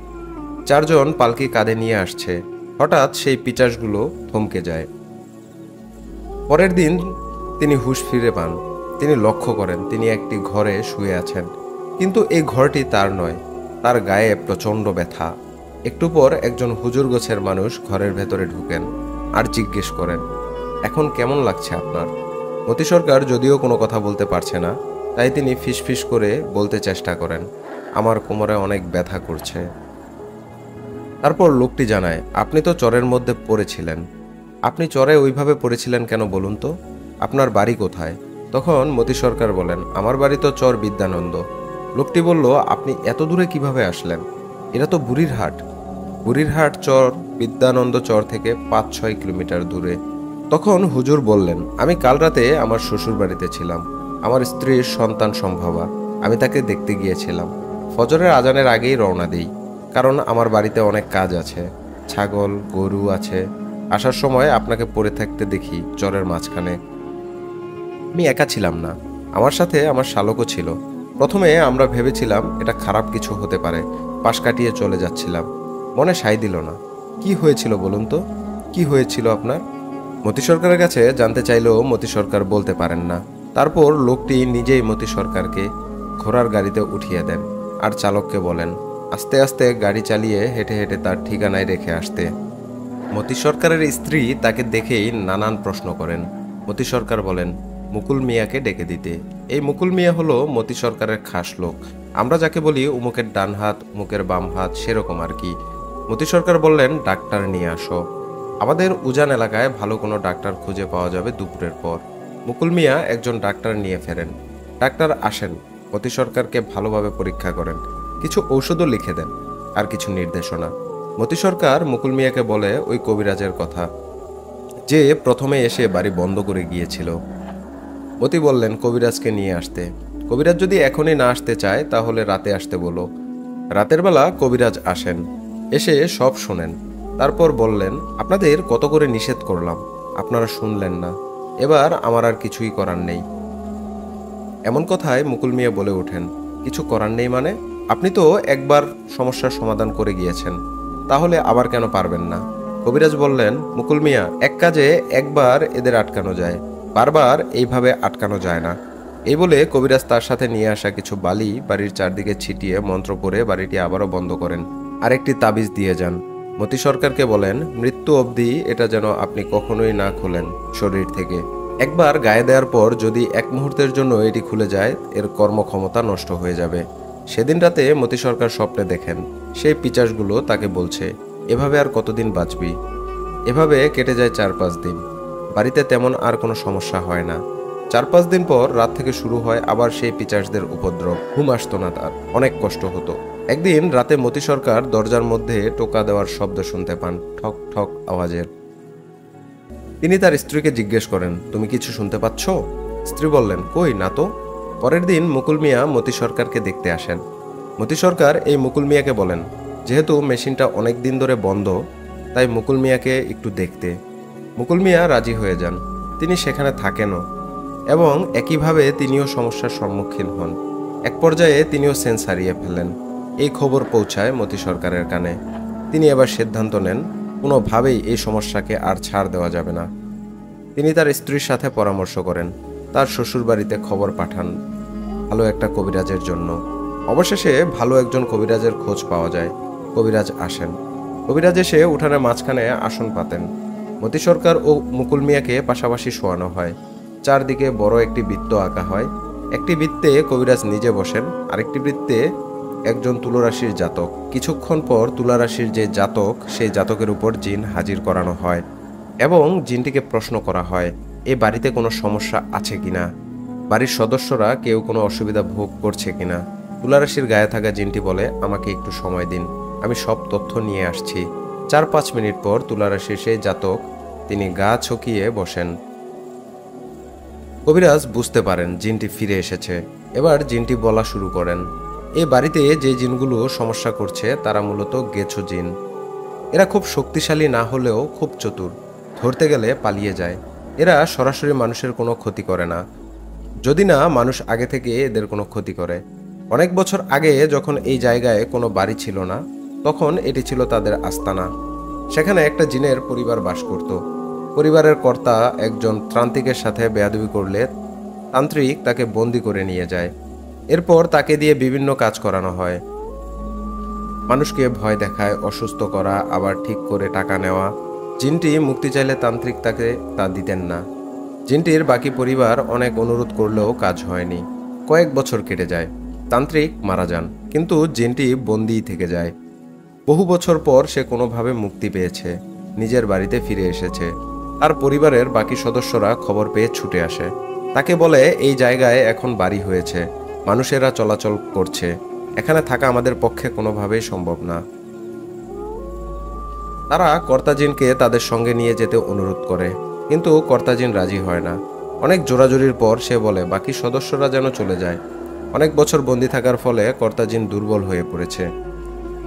A: 4 জন পালকি কাঁধে নিয়ে আসছে। হঠাৎ সেই পিচাসগুলো থমকে যায়। পরের দিন তিনি হুঁশ ফিরে পান। তিনি লক্ষ্য করেন তিনি একটি ঘরে শুয়ে আছেন, কিন্তু এই ঘরটি তার নয়। তার গায়ে প্রচণ্ড ব্যথা। একটু পর একজন হুজুর গোছের মানুষ ঘরের ভেতরে ঢুকেন আর জিজ্ঞেস করেন, এখন কেমন লাগছে আপনার? মতি সরকার যদিও কোনো কথা বলতে পারছে না, তাই তিনি ফিসফিস করে বলতে চেষ্টা করেন, আমার কোমরে অনেক ব্যথা করছে। তারপর লোকটি জানায়, আপনি তো চরের মধ্যে পড়েছিলেন। আপনি চরে ওইভাবে পড়েছিলেন কেন বলুন তো? আপনার বাড়ি কোথায়? তখন মতি সরকার বলেন, আমার বাড়ি তো চর বিদ্যানন্দ। লোকটি বলল, আপনি এত দূরে কিভাবে আসলেন? এটা তো বুড়িরহাট। বুড়িরহাট চর বিদ্যানন্দ চর থেকে 5-6 কিলোমিটার দূরে। তখন হুজুর বললেন, আমি কাল রাতে আমার শ্বশুর বাড়িতে ছিলাম। আমার স্ত্রীর সন্তান সম্ভবা। আমি তাকে দেখতে গিয়েছিলাম। ফজরের আজানের আগেই রওনা দিই, কারণ আমার বাড়িতে অনেক কাজ আছে। ছাগল গরু আছে। আসার সময় আপনাকে পড়ে থাকতে দেখি চরের মাঝখানে। আমি একা ছিলাম না, আমার সাথে আমার শালকও ছিল। প্রথমে আমরা ভেবেছিলাম এটা খারাপ কিছু হতে পারে, পাশ কাটিয়ে চলে যাচ্ছিলাম। মনে সায় দিল না। কি হয়েছিল বলুন তো? কি হয়েছিল আপনার? মতি সরকারের কাছে জানতে চাইলেও মতি সরকার বলতে পারেন না। তারপর লোকটি নিজেই মতি সরকারকে ঘোড়ার গাড়িতে উঠিয়ে দেন আর চালককে বলেন আস্তে আস্তে গাড়ি চালিয়ে হেঁটে হেঁটে তার ঠিকানায় রেখে আসতে। মতি সরকারের স্ত্রী তাকে দেখেই নানান প্রশ্ন করেন। মতি সরকার বলেন মুকুল মিয়াকে ডেকে দিতে। এই মুকুল মিয়া হলো মতি সরকারের খাস লোক। আমরা যাকে বলি উমুকের ডান হাত উমুকের বাম হাত, সেরকম আর কি। মতি সরকার বললেন ডাক্তার নিয়ে আসো। আমাদের উজান এলাকায় ভালো কোনো ডাক্তার খুঁজে পাওয়া যাবে দুপুরের পর। মুকুল মিয়া একজন ডাক্তার নিয়ে ফেরেন। ডাক্তার আসেন, মতি সরকারকে ভালোভাবে পরীক্ষা করেন, কিছু ঔষধও লিখে দেন আর কিছু নির্দেশনা। মতি সরকার মুকুল মিয়াকে বলে ওই কবিরাজের কথা, যে প্রথমে এসে বাড়ি বন্ধ করে গিয়েছিল। মতি বললেন কবিরাজকে নিয়ে আসতে। কবিরাজ যদি এখনই না আসতে চায় তাহলে রাতে আসতে বলো। রাতের বেলা কবিরাজ আসেন, এসে সব শোনেন। তারপর বললেন আপনাদের কত করে নিষেধ করলাম, আপনারা শুনলেন না। এবার আমার আর কিছুই করার নেই। এমন কথায় মুকুল মিয়া বলে ওঠেন, কিছু করার নেই মানে? আপনি তো একবার সমস্যার সমাধান করে গিয়েছেন, তাহলে আবার কেন পারবেন না? কবিরাজ বললেন মুকুল মিয়া, এক কাজে একবার এদের আটকানো যায়, বারবার এইভাবে আটকানো যায় না। এই বলে কবিরাজ তার সাথে নিয়ে আসা কিছু বালি বাড়ির চারদিকে ছিটিয়ে মন্ত্র পড়ে বাড়িটি আবারও বন্ধ করেন আর একটি তাবিজ দিয়ে যান। মতি সরকারকে বলেন মৃত্যু অবধি এটা যেন আপনি কখনোই না খোলেন শরীর থেকে। একবার গায়ে দেওয়ার পর যদি এক মুহূর্তের জন্য এটি খুলে যায়, এর কর্মক্ষমতা নষ্ট হয়ে যাবে। সেদিন রাতে মতি সরকার স্বপ্নে দেখেন সেই পিচাসগুলো তাকে বলছে, এভাবে আর কতদিন বাঁচবি? এভাবে কেটে যায় 4-5 দিন। বাড়িতে তেমন আর কোনো সমস্যা হয় না। 4-5 দিন পর রাত থেকে শুরু হয় আবার সেই পিচাসদের উপদ্রব। ঘুম আসতো না তার, অনেক কষ্ট হতো। একদিন রাতে মতি সরকার দরজার মধ্যে টোকা দেওয়ার শব্দ শুনতে পান, ঠক ঠক আওয়াজের। তিনি তার স্ত্রীকে জিজ্ঞেস করেন, তুমি কিছু শুনতে পাচ্ছ? স্ত্রী বললেন, কই না তো। পরের দিন মুকুল মিয়া মতি সরকারকে দেখতে আসেন। মতি সরকার এই মুকুল মিয়াকে বলেন, যেহেতু মেশিনটা অনেক দিন ধরে বন্ধ, তাই মুকুল মিয়াকে একটু দেখতে। মুকুল মিয়া রাজি হয়ে যান। তিনি সেখানে থাকেনও এবং একইভাবে তিনিও সমস্যার সম্মুখীন হন। এক পর্যায়ে তিনিও সেন্স হারিয়ে ফেলেন। এই খবর পৌঁছায় মতি সরকারের কানে। তিনি এবার সিদ্ধান্ত নেন কোনোভাবেই এই সমস্যাকে আর ছাড় দেওয়া যাবে না। তিনি তার স্ত্রীর সাথে পরামর্শ করেন, তার শ্বশুর বাড়িতে খবর পাঠান ভালো একটা কবিরাজের জন্য। অবশেষে ভালো একজন কবিরাজের খোঁজ পাওয়া যায়। কবিরাজ আসেন। কবিরাজ এসে উঠানের মাঝখানে আসন পাতেন। মতি সরকার ও মুকুল মিয়াকে পাশাপাশি শোয়ানো হয়। চারদিকে বড় একটি বৃত্ত আঁকা হয়। একটি বৃত্তে কবিরাজ নিজে বসেন, আরেকটি বৃত্তে একজন তুলারাশির জাতক। কিছুক্ষণ পর তুলারাশির যে জাতক, সেই জাতকের উপর জিন হাজির করানো হয় এবং জিনটিকে প্রশ্ন করা হয় এই বাড়িতে কোনো সমস্যা আছে কিনা, বাড়ির সদস্যরা কেউ কোনো অসুবিধা ভোগ করছে কিনা। তুলারাশির গায়ে থাকা জিনটি বলে, আমাকে একটু সময় দিন, আমি সব তথ্য নিয়ে আসছি। 4-5 মিনিট পর তুলারাশির সেই জাতক তিনি গা ছকিয়ে বসেন। কবিরাজ বুঝতে পারেন জিনটি ফিরে এসেছে। এবার জিনটি বলা শুরু করেন, এই বাড়িতে যে জিনগুলো সমস্যা করছে তারা মূলত গেছো জিন। এরা খুব শক্তিশালী না হলেও খুব চতুর, ধরতে গেলে পালিয়ে যায়। এরা সরাসরি মানুষের কোনো ক্ষতি করে না, যদি না মানুষ আগে থেকে এদের কোনো ক্ষতি করে। অনেক বছর আগে যখন এই জায়গায় কোনো বাড়ি ছিল না, তখন এটি ছিল তাদের আস্তানা। সেখানে একটা জিনের পরিবার বাস করত। পরিবারের কর্তা একজন তান্ত্রিকের সাথে বেয়াদবি করলে তান্ত্রিক তাকে বন্দি করে নিয়ে যায়। এরপর তাকে দিয়ে বিভিন্ন কাজ করানো হয়। মানুষকে ভয় দেখায়, অসুস্থ করা, আবার ঠিক করে টাকা নেওয়া। জিনটি মুক্তি চাইলে তান্ত্রিক তাকে তা দিতেন না। জিনটির বাকি পরিবার অনেক অনুরোধ করলেও কাজ হয়নি। কয়েক বছর কেটে যায়। তান্ত্রিক মারা যান, কিন্তু জিনটি বন্দিই থেকে যায়। বহু বছর পর সে কোনোভাবে মুক্তি পেয়েছে, নিজের বাড়িতে ফিরে এসেছে। তার পরিবারের বাকি সদস্যরা খবর পেয়ে ছুটে আসে। তাকে বলে, এই জায়গায় এখন বাড়ি হয়েছে, মানুষেরা চলাচল করছে, এখানে থাকা আমাদের পক্ষে কোনোভাবেই সম্ভব না। তারা কর্তাজিনকে তাদের সঙ্গে নিয়ে যেতে অনুরোধ করে, কিন্তু কর্তাজিন রাজি হয় না। অনেক জোরাজুরির পর সে বলে বাকি সদস্যরা যেন চলে যায়। অনেক বছর বন্দী থাকার ফলে কর্তাজিন দুর্বল হয়ে পড়েছে।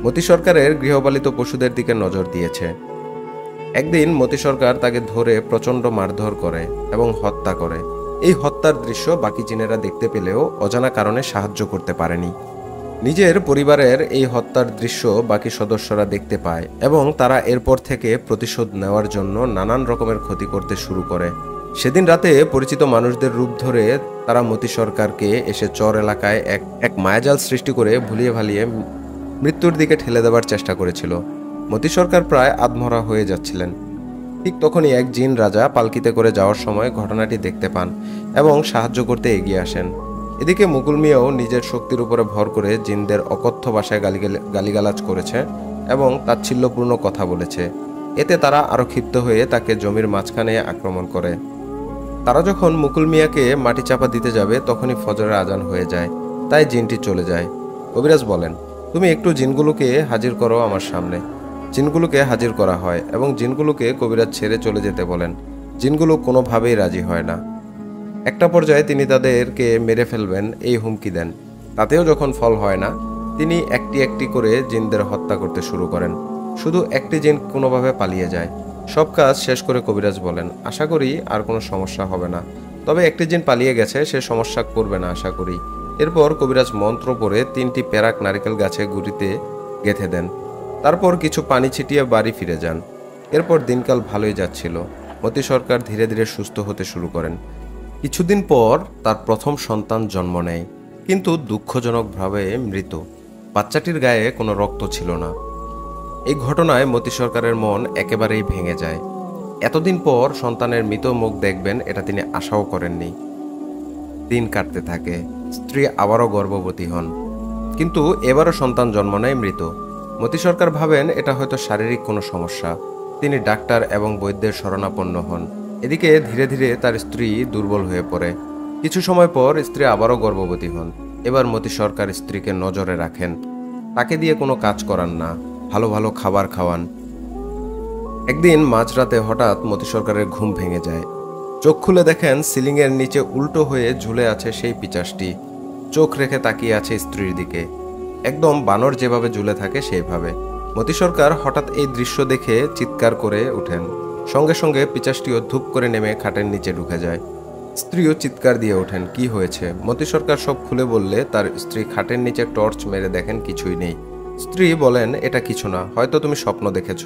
A: মতি সরকারের গৃহপালিত পশুদের দিকে নজর দিয়েছে। একদিন মতি সরকার তাকে ধরে প্রচণ্ড মারধর করে এবং হত্যা করে। এই হত্যার দৃশ্য বাকি জিনেরা দেখতে পেলেও অজানা কারণে সাহায্য করতে পারেনি। নিজের পরিবারের এই হত্যার দৃশ্য বাকি সদস্যরা দেখতে পায় এবং তারা এরপর থেকে প্রতিশোধ নেওয়ার জন্য নানান রকমের ক্ষতি করতে শুরু করে। সেদিন রাতে পরিচিত মানুষদের রূপ ধরে তারা মতি সরকারকে এসে চর এলাকায় এক মায়াজাল সৃষ্টি করে ভুলিয়ে ভালিয়ে মৃত্যুর দিকে ঠেলে দেওয়ার চেষ্টা করেছিল। মতি সরকার প্রায় আধমরা হয়ে যাচ্ছিলেন। ঠিক তখনই এক জিন রাজা পালকিতে করে যাওয়ার সময় ঘটনাটি দেখতে পান এবং সাহায্য করতে এগিয়ে আসেন। এদিকে মুকুল মিয়াও নিজের শক্তির উপরে ভর করে জিনদের অকথ্য ভাষায় গালিগালাজ করেছে এবং তাচ্ছিল্যপূর্ণ কথা বলেছে। এতে তারা আরো ক্ষিপ্ত হয়ে তাকে জমির মাঝখানে আক্রমণ করে। তারা যখন মুকুল মিয়াকে মাটি চাপা দিতে যাবে তখনই ফজরের আজান হয়ে যায়, তাই জিনটি চলে যায়। কবিরাজ বলেন, তুমি একটু জিনগুলোকে হাজির করো আমার সামনে। জিনগুলোকে হাজির করা হয় এবং জিনগুলোকে কবিরাজ ছেড়ে চলে যেতে বলেন। জিনগুলো কোনোভাবেই রাজি হয় না। একটা পর্যায়ে তিনি তাদেরকে মেরে ফেলবেন এই হুমকি দেন। তাতেও যখন ফল হয় না, তিনি একটি একটি করে জিনদের হত্যা করতে শুরু করেন। শুধু একটি জিন কোনোভাবে পালিয়ে যায়। সব কাজ শেষ করে কবিরাজ বলেন, আশা করি আর কোনো সমস্যা হবে না, তবে একটি জিন পালিয়ে গেছে, সে সমস্যা করবে না আশা করি। এরপর কবিরাজ মন্ত্র পড়ে 3টি পেরাক নারিকেল গাছে গুঁড়িতে গেঁথে দেন। তারপর কিছু পানি ছিটিয়ে বাড়ি ফিরে যান। এরপর দিনকাল ভালোই যাচ্ছিল। মতি সরকার ধীরে ধীরে সুস্থ হতে শুরু করেন। কিছুদিন পর তার প্রথম সন্তান জন্ম নেয়, কিন্তু দুঃখজনকভাবে মৃত। বাচ্চাটির গায়ে কোনো রক্ত ছিল না। এই ঘটনায় মতি সরকারের মন একেবারেই ভেঙে যায়। এতদিন পর সন্তানের মৃত মুখ দেখবেন এটা তিনি আশাও করেননি। দিন কাটতে থাকে। স্ত্রী আবারও গর্ভবতী হন, কিন্তু এবারও সন্তান জন্ম নেয় মৃত। মতি সরকার ভাবেন এটা হয়তো শারীরিক কোনো সমস্যা। তিনি ডাক্তার এবং বৈদ্যের শরণাপন্ন হন। এদিকে ধীরে ধীরে তার স্ত্রী দুর্বল হয়ে পড়ে। কিছু সময় পর স্ত্রী আবারও গর্ভবতী হন। এবার মতি সরকার স্ত্রীকে নজরে রাখেন, তাকে দিয়ে কোনো কাজ করান না, ভালো ভালো খাবার খাওয়ান। একদিন মাঝরাতে হঠাৎ মতি সরকারের ঘুম ভেঙে যায়। চোখ খুলে দেখেন সিলিংয়ের নিচে উল্টো হয়ে ঝুলে আছে সেই পিচাসটি। চোখ রেখে তাকিয়ে আছে স্ত্রীর দিকে, একদম বানর যেভাবে ঝুলে থাকে সেইভাবে। মতি সরকার হঠাৎ এই দৃশ্য দেখে চিৎকার করে উঠেন। সঙ্গে সঙ্গে পিচাসটিও ধূপ করে নেমে খাটের নিচে ঢুকে যায়। স্ত্রীও চিৎকার দিয়ে ওঠেন, কি হয়েছে? মতি সরকার সব খুলে বললে তার স্ত্রী খাটের নিচে টর্চ মেরে দেখেন কিছুই নেই। স্ত্রী বলেন, এটা কিছু না, হয়তো তুমি স্বপ্ন দেখেছ।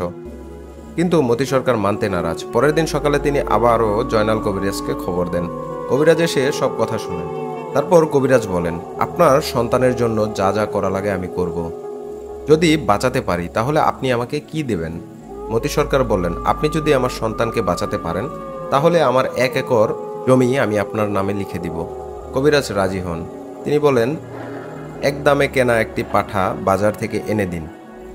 A: কিন্তু মতি সরকার মানতে নারাজ। পরের দিন সকালে তিনি আবারও জয়নাল কবিরাজকে খবর দেন। কবিরাজ এসে সব কথা শুনেন। তারপর কবিরাজ বলেন, আপনার সন্তানের জন্য যা যা করা লাগে আমি করব। যদি বাঁচাতে পারি তাহলে আপনি আমাকে কি দেবেন? মতি সরকার বললেন, আপনি যদি আমার সন্তানকে বাঁচাতে পারেন তাহলে আমার 1 একর জমি আমি আপনার নামে লিখে দিব। কবিরাজ রাজি হন। তিনি বলেন, একদমে কেনা একটি পাঠা বাজার থেকে এনে দিন,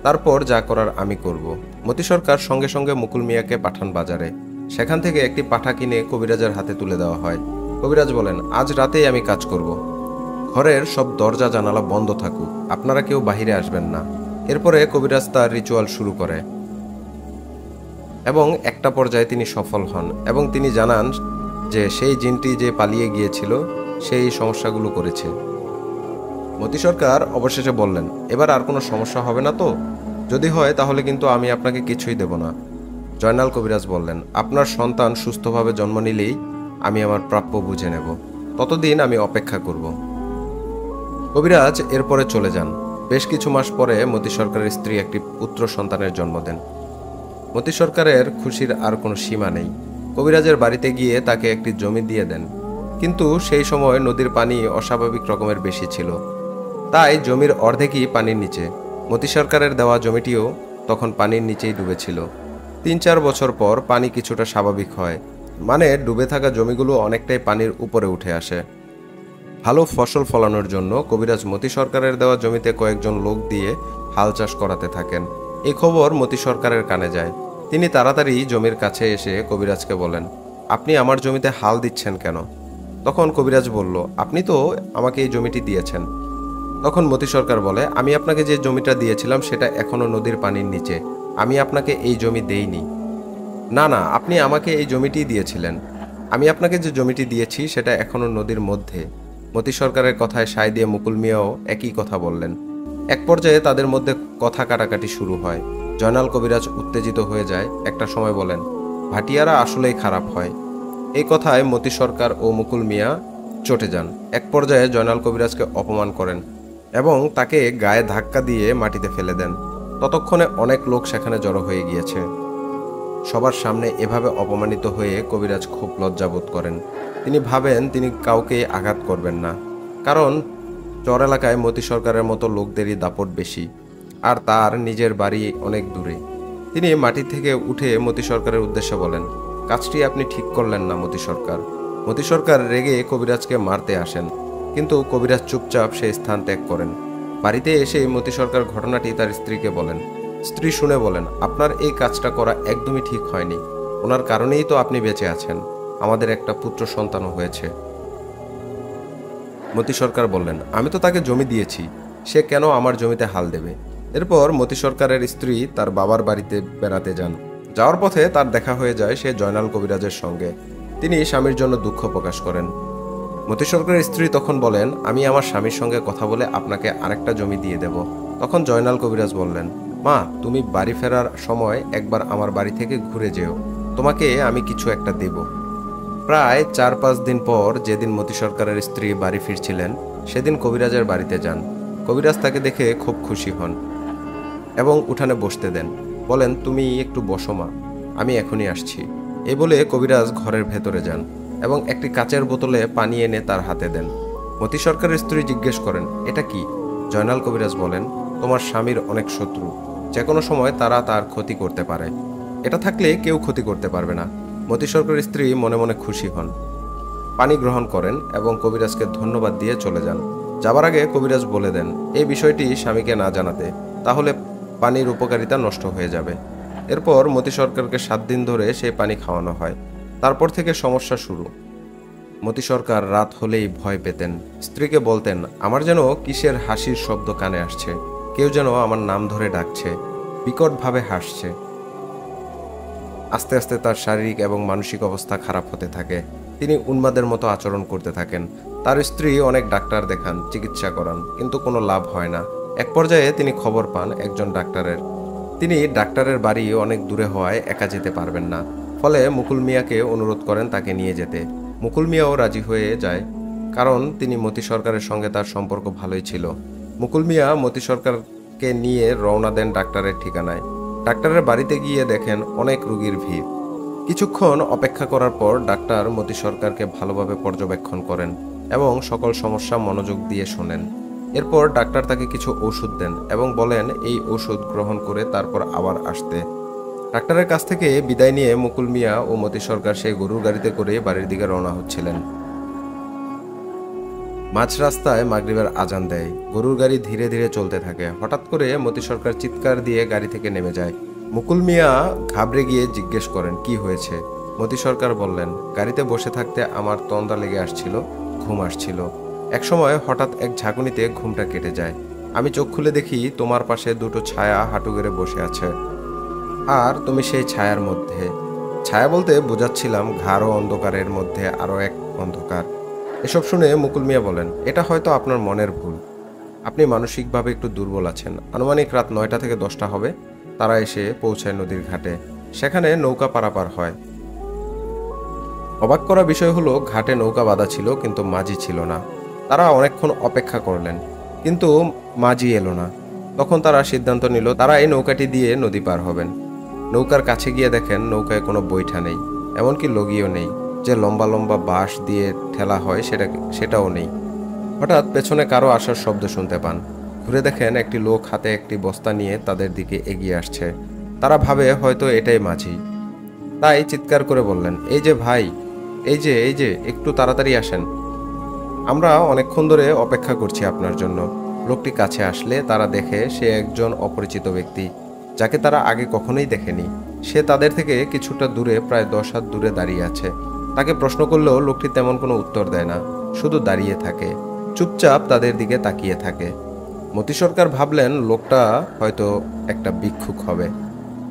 A: তারপর যা করার আমি করব। মতি সরকার সঙ্গে সঙ্গে মুকুল মিয়াকে পাঠান বাজারে। সেখান থেকে একটি পাঠা কিনে কবিরাজের হাতে তুলে দেওয়া হয়। কবিরাজ বলেন, আজ রাতেই আমি কাজ করব। ঘরের সব দরজা জানালা বন্ধ থাকুক, আপনারা কেউ বাহিরে আসবেন না। এরপরে কবিরাজ তার রিচুয়াল শুরু করে এবং একটা পর্যায়ে তিনি সফল হন এবং তিনি জানান যে সেই জিনটি যে পালিয়ে গিয়েছিল সেই সমস্যাগুলো করেছে। মতি সরকার অবশেষে বললেন, এবার আর কোনো সমস্যা হবে না তো? যদি হয় তাহলে কিন্তু আমি আপনাকে কিছুই দেব না। জয়নাল কবিরাজ বললেন, আপনার সন্তান সুস্থভাবে জন্ম নিলেই আমি আমার প্রাপ্য বুঝে নেব, ততদিন আমি অপেক্ষা করব। কবিরাজ এরপরে চলে যান। বেশ কিছু মাস পরে মতি সরকারের স্ত্রী একটি পুত্র সন্তানের জন্ম দেন। মতি সরকারের খুশির আর কোনো সীমা নেই। কবিরাজের বাড়িতে গিয়ে তাকে একটি জমি দিয়ে দেন, কিন্তু সেই সময় নদীর পানি অস্বাভাবিক রকমের বেশি ছিল, তাই জমির অর্ধেকই পানির নিচে। মতি সরকারের দেওয়া জমিটিও তখন পানির নিচেই ডুবেছিল। 3-4 বছর পর পানি কিছুটা স্বাভাবিক হয়, মানে ডুবে থাকা জমিগুলো অনেকটাই পানির উপরে উঠে আসে। ভালো ফসল ফলানোর জন্য কবিরাজ মতি সরকারের দেওয়া জমিতে কয়েকজন লোক দিয়ে হাল চাষ করাতে থাকেন। এই খবর মতি সরকারের কানে যায়। তিনি তাড়াতাড়ি জমির কাছে এসে কবিরাজকে বলেন, আপনি আমার জমিতে হাল দিচ্ছেন কেন? তখন কবিরাজ বলল, আপনি তো আমাকে এই জমিটি দিয়েছেন। তখন মতি সরকার বলে, আমি আপনাকে যে জমিটা দিয়েছিলাম সেটা এখনো নদীর পানির নিচে, আমি আপনাকে এই জমি দেইনি। না না, আপনি আমাকে এই জমিটি দিয়েছিলেন। আমি আপনাকে যে জমিটি দিয়েছি সেটা এখনো নদীর মধ্যে। মতি সরকারের কথায় সায় দিয়ে মুকুল মিয়াও একই কথা বললেন। এক পর্যায়ে তাদের মধ্যে কথা কাটাকাটি শুরু হয়। জয়নাল কবিরাজ উত্তেজিত হয়ে যায়। একটা সময় বলেন, ভাটিয়ারা আসলেই খারাপ হয়। এই কথায় মতি সরকার ও মুকুল মিয়া চটে যান। এক পর্যায়ে জয়নাল কবিরাজকে অপমান করেন এবং তাকে গায়ে ধাক্কা দিয়ে মাটিতে ফেলে দেন। ততক্ষণে অনেক লোক সেখানে জড়ো হয়ে গিয়েছে। সবার সামনে এভাবে অপমানিত হয়ে কবিরাজ খুব লজ্জাবোধ করেন। তিনি ভাবেন তিনি কাউকে আঘাত করবেন না, কারণ চর এলাকায় মতি সরকারের মতো লোকদেরই দাপট বেশি, আর তার নিজের বাড়ি অনেক দূরে। তিনি মাটি থেকে উঠে মতি সরকারের উদ্দেশ্যে বলেন, কাজটি আপনি ঠিক করলেন না মতি সরকার। মতি সরকার রেগে কবিরাজকে মারতে আসেন, কিন্তু কবিরাজ চুপচাপ সেই স্থান ত্যাগ করেন। বাড়িতে এসে মতি সরকার ঘটনাটি তার স্ত্রীকে বলেন। স্ত্রী শুনে বলেন, আপনার এই কাজটা করা একদমই ঠিক হয়নি। ওনার কারণেই তো আপনি বেঁচে আছেন, আমাদের একটা পুত্র সন্তানও হয়েছে। মতি সরকার বললেন, আমি তো তাকে জমি দিয়েছি, সে কেন আমার জমিতে হাল দেবে? এরপর মতি সরকারের স্ত্রী তার বাবার বাড়িতে বেড়াতে যান। যাওয়ার পথে তার দেখা হয়ে যায় সে জয়নাল কবিরাজের সঙ্গে। তিনি স্বামীর জন্য দুঃখ প্রকাশ করেন। মতি সরকারের স্ত্রী তখন বলেন, আমি আমার স্বামীর সঙ্গে কথা বলে আপনাকে আরেকটা জমি দিয়ে দেব। তখন জয়নাল কবিরাজ বললেন, মা, তুমি বাড়ি ফেরার সময় একবার আমার বাড়ি থেকে ঘুরে যেও, তোমাকে আমি কিছু একটা দেব। প্রায় 4-5 দিন পর যেদিন মতি সরকারের স্ত্রী বাড়ি ফিরছিলেন সেদিন কবিরাজের বাড়িতে যান। কবিরাজ তাকে দেখে খুব খুশি হন এবং উঠানে বসতে দেন। বলেন, তুমি একটু বসো মা, আমি এখনই আসছি। এই বলে কবিরাজ ঘরের ভেতরে যান এবং একটি কাচের বোতলে পানি এনে তার হাতে দেন। মতি সরকারের স্ত্রী জিজ্ঞেস করেন, এটা কি? জয়নাল কবিরাজ বলেন, তোমার স্বামীর অনেক শত্রু, যে কোনো সময় তারা তার ক্ষতি করতে পারে। এটা থাকলে কেউ ক্ষতি করতে পারবে না। মতি সরকারের স্ত্রী মনে মনে খুশি হন, পানি গ্রহণ করেন এবং কবিরাজকে ধন্যবাদ দিয়ে চলে যান। যাবার আগে কবিরাজ বলে দেন এই বিষয়টি স্বামীকে না জানাতে, তাহলে পানির উপকারিতা নষ্ট হয়ে যাবে। এরপর মতি সরকারকে 7 দিন ধরে সেই পানি খাওয়ানো হয়। তারপর থেকে সমস্যা শুরু। মতি সরকার রাত হলেই ভয় পেতেন। স্ত্রীকে বলতেন, আমার যেন কিসের হাসির শব্দ কানে আসছে, কেউ যেন আমার নাম ধরে ডাকছে, বিকটভাবে হাসছে। আস্তে আস্তে তার শারীরিক এবং মানসিক অবস্থা খারাপ হতে থাকে। তিনি উন্মাদের মতো আচরণ করতে থাকেন। তার স্ত্রী অনেক ডাক্তার দেখান, চিকিৎসা করান, কিন্তু কোনো লাভ হয় না। এক পর্যায়ে তিনি খবর পান একজন ডাক্তারের। তিনি ডাক্তারের বাড়ি অনেক দূরে হওয়ায় একা যেতে পারবেন না, ফলে মুকুল মিয়াকে অনুরোধ করেন তাকে নিয়ে যেতে। মুকুল মিয়াও রাজি হয়ে যায়, কারণ তিনি মতি সরকারের সঙ্গে তার সম্পর্ক ভালোই ছিল। মুকুল মিয়া মতি সরকারকে নিয়ে রওনা দেন ডাক্তারের ঠিকানায়। ডাক্তারের বাড়িতে গিয়ে দেখেন অনেক রোগীর ভিড়। কিছুক্ষণ অপেক্ষা করার পর ডাক্তার মতি সরকারকে ভালোভাবে পর্যবেক্ষণ করেন। এবং সকল সমস্যা মনোযোগ দিয়ে শোনেন। এরপর ডাক্তার তাকে কিছু ওষুধ দেন এবং বলেন এই ওষুধ গ্রহণ করে তারপর আবার আসতে। ডাক্তারের কাছ থেকে বিদায় নিয়ে মুকুল মিয়া ও মতি সরকার সেই গরুর গাড়িতে করে বাড়ির দিকে রওনা হচ্ছিলেন। মাঝ রাস্তায় মাগরিবের আজান দেয়। গরুর গাড়ি ধীরে ধীরে চলতে থাকে। হঠাৎ করে মতি সরকার চিৎকার দিয়ে গাড়ি থেকে নেমে যায়। মুকুল মিয়া ঘাবড়ে গিয়ে জিজ্ঞেস করেন কি হয়েছে। মতি সরকার বললেন, গাড়িতে বসে থাকতে আমার তন্দ্রা লেগে আসছিল, ঘুম আসছিল। একসময় হঠাৎ এক ঝাঁকুনিতে ঘুমটা কেটে যায়। আমি চোখ খুলে দেখি তোমার পাশে দুটো ছায়া হাঁটু গেড়ে বসে আছে, আর তুমি সেই ছায়ার মধ্যে। ছায়া বলতে বোঝাচ্ছিলাম গাঢ় অন্ধকারের মধ্যে আরও এক অন্ধকার। এসব শুনে মুকুল মিয়া বলেন, এটা হয়তো আপনার মনের ভুল, আপনি মানসিকভাবে একটু দুর্বল আছেন। আনুমানিক রাত 9টা থেকে 10টা হবে। তারা এসে পৌঁছায় নদীর ঘাটে। সেখানে নৌকা পারাপার হয়। অবাক করা বিষয় হলো, ঘাটে নৌকা বাঁধা ছিল কিন্তু মাঝি ছিল না। তারা অনেকক্ষণ অপেক্ষা করলেন কিন্তু মাঝি এলো না। তখন তারা সিদ্ধান্ত নিল তারা এই নৌকাটি দিয়ে নদী পার হবেন। নৌকার কাছে গিয়ে দেখেন নৌকায় কোনো বৈঠা নেই, এমনকি লগিও নেই। যে লম্বা লম্বা বাঁশ দিয়ে ঠেলা হয় সেটাও নেই। হঠাৎ পেছনে কারো আসার শব্দ শুনতে পান। ঘুরে দেখেন একটি লোক হাতে একটি বস্তা নিয়ে তাদের দিকে এগিয়ে আসছে। তারা ভাবে হয়তো এটাই মাঝি, তাই চিৎকার করে বললেন, এই যে ভাই, এই যে একটু তাড়াতাড়ি আসেন, আমরা অনেকক্ষণ ধরে অপেক্ষা করছি আপনার জন্য। লোকটি কাছে আসলে তারা দেখে সে একজন অপরিচিত ব্যক্তি, যাকে তারা আগে কখনোই দেখেনি। সে তাদের থেকে কিছুটা দূরে, প্রায় 10 হাত দূরে দাঁড়িয়ে আছে। তাকে প্রশ্ন করলেও লোকটি তেমন কোনো উত্তর দেয় না, শুধু দাঁড়িয়ে থাকে, চুপচাপ তাদের দিকে তাকিয়ে থাকে। মতি সরকার ভাবলেন লোকটা হয়তো একটা ভিক্ষুক হবে,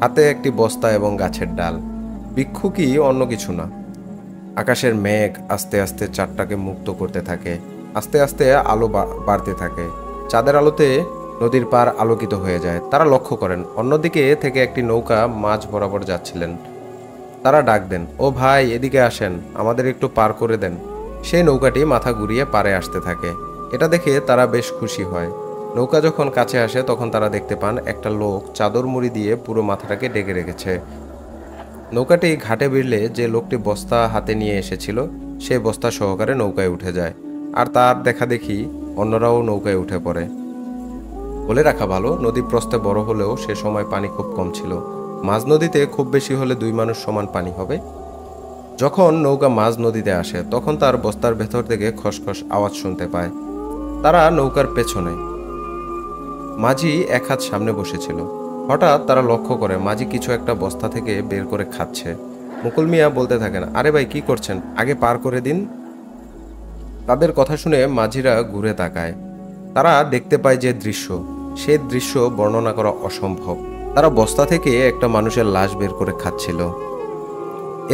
A: হাতে একটি বস্তা এবং গাছের ডাল। ভিক্ষুকই, অন্য কিছু না। আকাশের মেঘ আস্তে আস্তে চাঁদটাকে মুক্ত করতে থাকে। আস্তে আস্তে আলো বাড়তে থাকে। চাঁদের আলোতে নদীর পার আলোকিত হয়ে যায়। তারা লক্ষ্য করেন অন্যদিকে থেকে একটি নৌকা মাঝ বরাবর যাচ্ছিলেন। তারা ডাক দেন, ও ভাই, এদিকে আসেন, আমাদের একটু পার করে দেন। সেই নৌকাটি মাথা ঘুরিয়ে পারে আসতে থাকে। এটা দেখে তারা বেশ খুশি হয়। নৌকা যখন কাছে আসে তখন তারা দেখতে পান একটা লোক চাদর মুড়ি দিয়ে পুরো মাথাটাকে ঢেকে রেখেছে। নৌকাটি ঘাটে ভিড়লে যে লোকটি বস্তা হাতে নিয়ে এসেছিল সে বস্তা সহকারে নৌকায় উঠে যায়, আর তার দেখা দেখি অন্যরাও নৌকায় উঠে পড়ে। বলে রাখা ভালো, নদী প্রস্থে বড় হলেও সে সময় পানি খুব কম ছিল। মাঝ নদীতে খুব বেশি হলে 2 মানুষ সমান পানি হবে। যখন নৌকা মাঝ নদীতে আসে তখন তার বস্তার ভেতর থেকে খসখস আওয়াজ শুনতে পায়। তারা নৌকার পেছনে, মাঝি এক হাত সামনে বসেছিল। হঠাৎ তারা লক্ষ্য করে মাঝি কিছু একটা বস্তা থেকে বের করে খাচ্ছে। মুকুল মিয়া বলতে থাকেন, আরে ভাই, কি করছেন, আগে পার করে দিন। তাদের কথা শুনে মাঝিরা ঘুরে তাকায়। তারা দেখতে পায় যে দৃশ্য, সে দৃশ্য বর্ণনা করা অসম্ভব। তারা বস্তা থেকে একটা মানুষের লাশ বের করে খাচ্ছিল।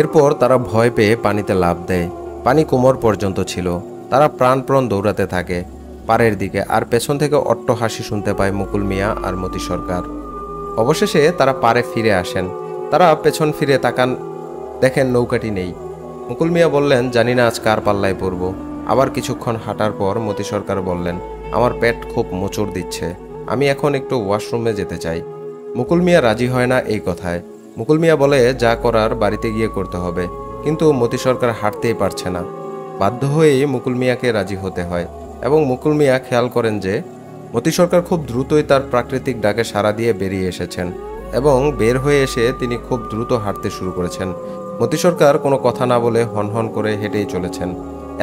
A: এরপর তারা ভয় পেয়ে পানিতে লাফ দেয়। পানি কোমর পর্যন্ত ছিল। তারা প্রাণপণ দৌড়াতে থাকে পাড়ের দিকে, আর পেছন থেকে অট্ট হাসি শুনতে পায় মুকুল মিয়া আর মতি সরকার। অবশেষে তারা পাড়ে ফিরে আসেন। তারা পেছন ফিরে তাকান, দেখেন নৌকাটি নেই। মুকুল মিয়া বললেন, জানি না আজ কার পাল্লায় পড়ব। আবার কিছুক্ষণ হাঁটার পর মতি সরকার বললেন, আমার পেট খুব মোচড় দিচ্ছে, আমি এখন একটু ওয়াশরুমে যেতে চাই। মুকুল মিয়া রাজি হয় না এই কথায়। মুকুল মিয়া বলে, যা করার বাড়িতে গিয়ে করতে হবে। কিন্তু মতি সরকার হাঁটতেই পারছে না। বাধ্য হয়েই মুকুল মিয়াকে রাজি হতে হয়। এবং মুকুল মিয়া খেয়াল করেন যে মতি সরকার খুব দ্রুতই তার প্রাকৃতিক ডাকে সাড়া দিয়ে বেরিয়ে এসেছেন, এবং বের হয়ে এসে তিনি খুব দ্রুত হাঁটতে শুরু করেছেন। মতি সরকার কোনো কথা না বলে হনহন করে হেঁটেই চলেছেন।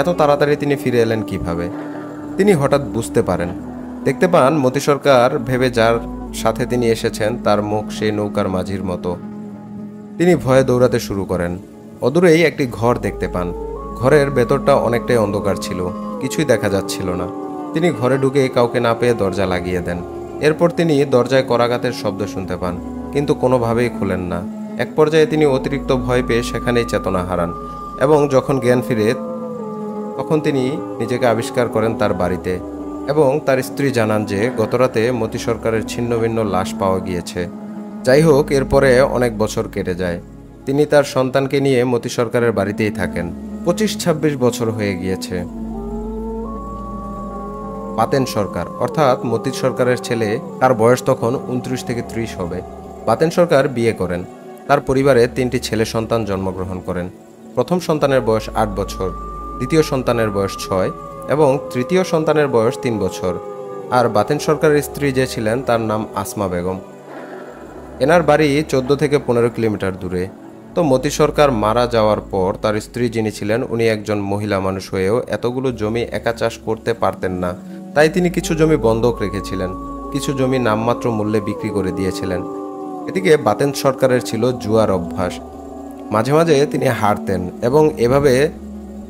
A: এত তাড়াতাড়ি তিনি ফিরে এলেন কিভাবে? তিনি হঠাৎ বুঝতে পারেন, দেখতে পান মতি সরকার ভেবে যার সাথে তিনি এসেছেন তার মুখ সেই নৌকার মাঝির মতো। তিনি ভয়ে দৌড়াতে শুরু করেন। অদূরেই একটি ঘর দেখতে পান। ঘরের ভেতরটা অনেকটাই অন্ধকার ছিল, কিছুই দেখা যাচ্ছিল না। তিনি ঘরে ঢুকে কাউকে না পেয়ে দরজা লাগিয়ে দেন। এরপর তিনি দরজায় করাঘাতের শব্দ শুনতে পান, কিন্তু কোনোভাবেই খুলেন না। এক পর্যায়ে তিনি অতিরিক্ত ভয় পেয়ে সেখানেই চেতনা হারান, এবং যখন জ্ঞান ফিরে তখন তিনি নিজেকে আবিষ্কার করেন তার বাড়িতে, এবং তার স্ত্রী জানান যে গতরাতে মতি সরকারের ছিন্নভিন্ন লাশ পাওয়া গিয়েছে। যাই হোক, এরপরে অনেক বছর কেটে যায়। তিনি তার সন্তানকে নিয়ে মতি সরকারের বাড়িতেই থাকেন। 25-26 বছর হয়ে গিয়েছে। বাতেন সরকার অর্থাৎ মতি সরকারের ছেলে, তার বয়স তখন 29 থেকে 30 হবে। বাতেন সরকার বিয়ে করেন। তার পরিবারে 3টি ছেলে সন্তান জন্মগ্রহণ করেন। প্রথম সন্তানের বয়স 8 বছর, দ্বিতীয় সন্তানের বয়স 6, এবং তৃতীয় সন্তানের বয়স 3 বছর। আর বাতেন সরকারের স্ত্রী যে ছিলেন তার নাম আসমা বেগম। এনার বাড়ি 14 থেকে 15 কিলোমিটার দূরে। তো মতি সরকার মারা যাওয়ার পর তার স্ত্রী যিনি ছিলেন উনি একজন মহিলা মানুষ হয়েও এতগুলো জমি একা চাষ করতে পারতেন না, তাই তিনি কিছু জমি বন্ধক রেখেছিলেন, কিছু জমি নামমাত্র মূল্যে বিক্রি করে দিয়েছিলেন। এদিকে বাতেন সরকারের ছিল জুয়ার অভ্যাস, মাঝে মাঝে তিনি হারতেন এবং এভাবে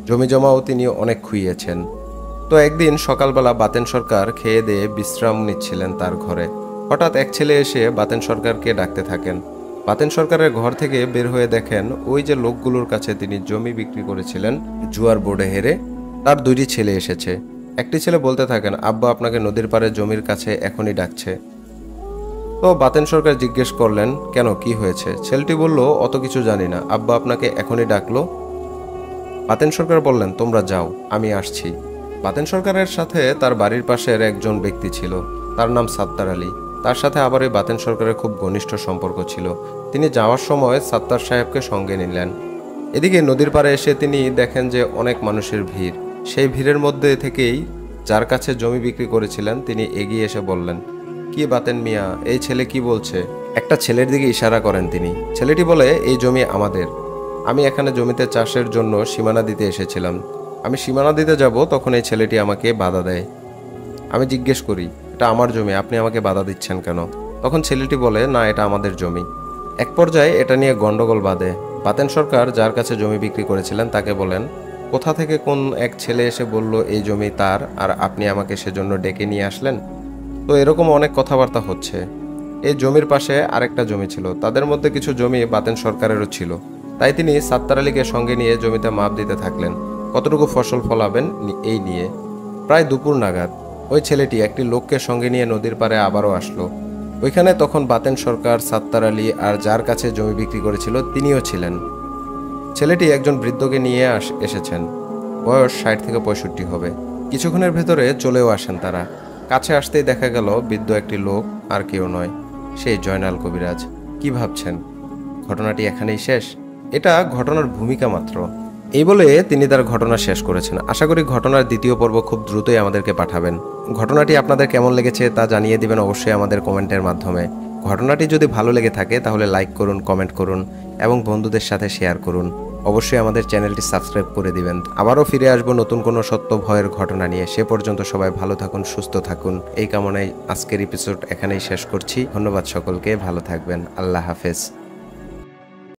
A: জমি জমাও তিনি অনেক খুইয়েছেন। তো একদিন সকালবেলা বাতেন সরকার খেয়ে দিয়ে বিশ্রাম নিচ্ছিলেন তার ঘরে। হঠাৎ এক ছেলে এসে বাতেন সরকারকে ডাকতে থাকেন। বাতেন সরকারের ঘর থেকে বের হয়ে দেখেন ওই যে লোকগুলোর কাছে তিনি জমি বিক্রি করেছিলেন জুয়ার বোর্ডে হেরে, তার 2টি ছেলে এসেছে। একটি ছেলে বলতে থাকেন, আব্বা আপনাকে নদীর পাড়ে জমির কাছে এখনই ডাকছে। তো বাতেন সরকার জিজ্ঞেস করলেন, কেন, কি হয়েছে? ছেলেটি বলল, অত কিছু জানি না, আব্বা আপনাকে এখনই ডাকলো। বাতেন সরকার বললেন, তোমরা যাও, আমি আসছি। বাতেন সরকারের সাথে তার বাড়ির পাশের একজন ব্যক্তি ছিল, তার নাম সাত্তার আলী। তার সাথে আবার এই বাতেন সরকারের খুব ঘনিষ্ঠ সম্পর্ক ছিল। তিনি যাওয়ার সময় সাত্তার সাহেবকে সঙ্গে নিলেন। এদিকে নদীর পাড়ে এসে তিনি দেখেন যে অনেক মানুষের ভিড়। সেই ভিড়ের মধ্যে থেকেই যার কাছে জমি বিক্রি করেছিলেন তিনি এগিয়ে এসে বললেন, কি বাতেন মিয়া, এই ছেলে কি বলছে? একটা ছেলের দিকে ইশারা করেন তিনি। ছেলেটি বলে, এই জমি আমাদের, আমি এখানে জমিতে চাষের জন্য সীমানা দিতে এসেছিলাম। আমি সীমানা দিতে যাব, তখন এই ছেলেটি আমাকে বাধা দেয়। আমি জিজ্ঞেস করি, এটা আমার জমি, আপনি আমাকে বাধা দিচ্ছেন কেন? তখন ছেলেটি বলে, না, এটা আমাদের জমি। এক পর্যায়ে এটা নিয়ে গন্ডগোল বাধে। বাতেন সরকার যার কাছে জমি বিক্রি করেছিলেন তাকে বলেন, কোথা থেকে কোন এক ছেলে এসে বলল এই জমি তার, আর আপনি আমাকে সেজন্য ডেকে নিয়ে আসলেন? তো এরকম অনেক কথাবার্তা হচ্ছে। এই জমির পাশে আরেকটা জমি ছিল, তাদের মধ্যে কিছু জমি বাতেন সরকারেরও ছিল। তাই তিনি সাত্তার আলীকে সঙ্গে নিয়ে জমিতে মাপ দিতে থাকলেন, কতটুকু ফসল ফলাবেন এই নিয়ে। প্রায় দুপুর নাগাদ ওই ছেলেটি একটি লোককে সঙ্গে নিয়ে নদীর পাড়ে আবারও আসলো। ওইখানে তখন বাতেন সরকার, সাত্তার আলী আর যার কাছে জমি বিক্রি করেছিল তিনিও ছিলেন। ছেলেটি একজন বৃদ্ধকে নিয়ে এসেছেন, বয়স 60 থেকে 65 হবে। কিছুক্ষণের ভেতরে চলেও আসেন তারা। কাছে আসতেই দেখা গেল বৃদ্ধ একটি লোক, আর কেউ নয়, সেই জয়নাল কবিরাজ। কি ভাবছেন ঘটনাটি এখানেই শেষ? এটা ঘটনার ভূমিকা মাত্র। এই বলে তিনি তার ঘটনা শেষ করেছেন। আশা করি ঘটনার দ্বিতীয় পর্ব খুব দ্রুতই আমাদেরকে পাঠাবেন। ঘটনাটি আপনাদের কেমন লেগেছে তা জানিয়ে দিবেন অবশ্যই আমাদের কমেন্টের মাধ্যমে। ঘটনাটি যদি ভালো লেগে থাকে তাহলে লাইক করুন, কমেন্ট করুন এবং বন্ধুদের সাথে শেয়ার করুন। অবশ্যই আমাদের চ্যানেলটি সাবস্ক্রাইব করে দিবেন। আবারও ফিরে আসবো নতুন কোনো সত্য ভয়ের ঘটনা নিয়ে। সে পর্যন্ত সবাই ভালো থাকুন, সুস্থ থাকুন। এই কামনায় আজকের এপিসোড এখানেই শেষ করছি। ধন্যবাদ সকলকে, ভালো থাকবেন। আল্লাহ হাফেজ।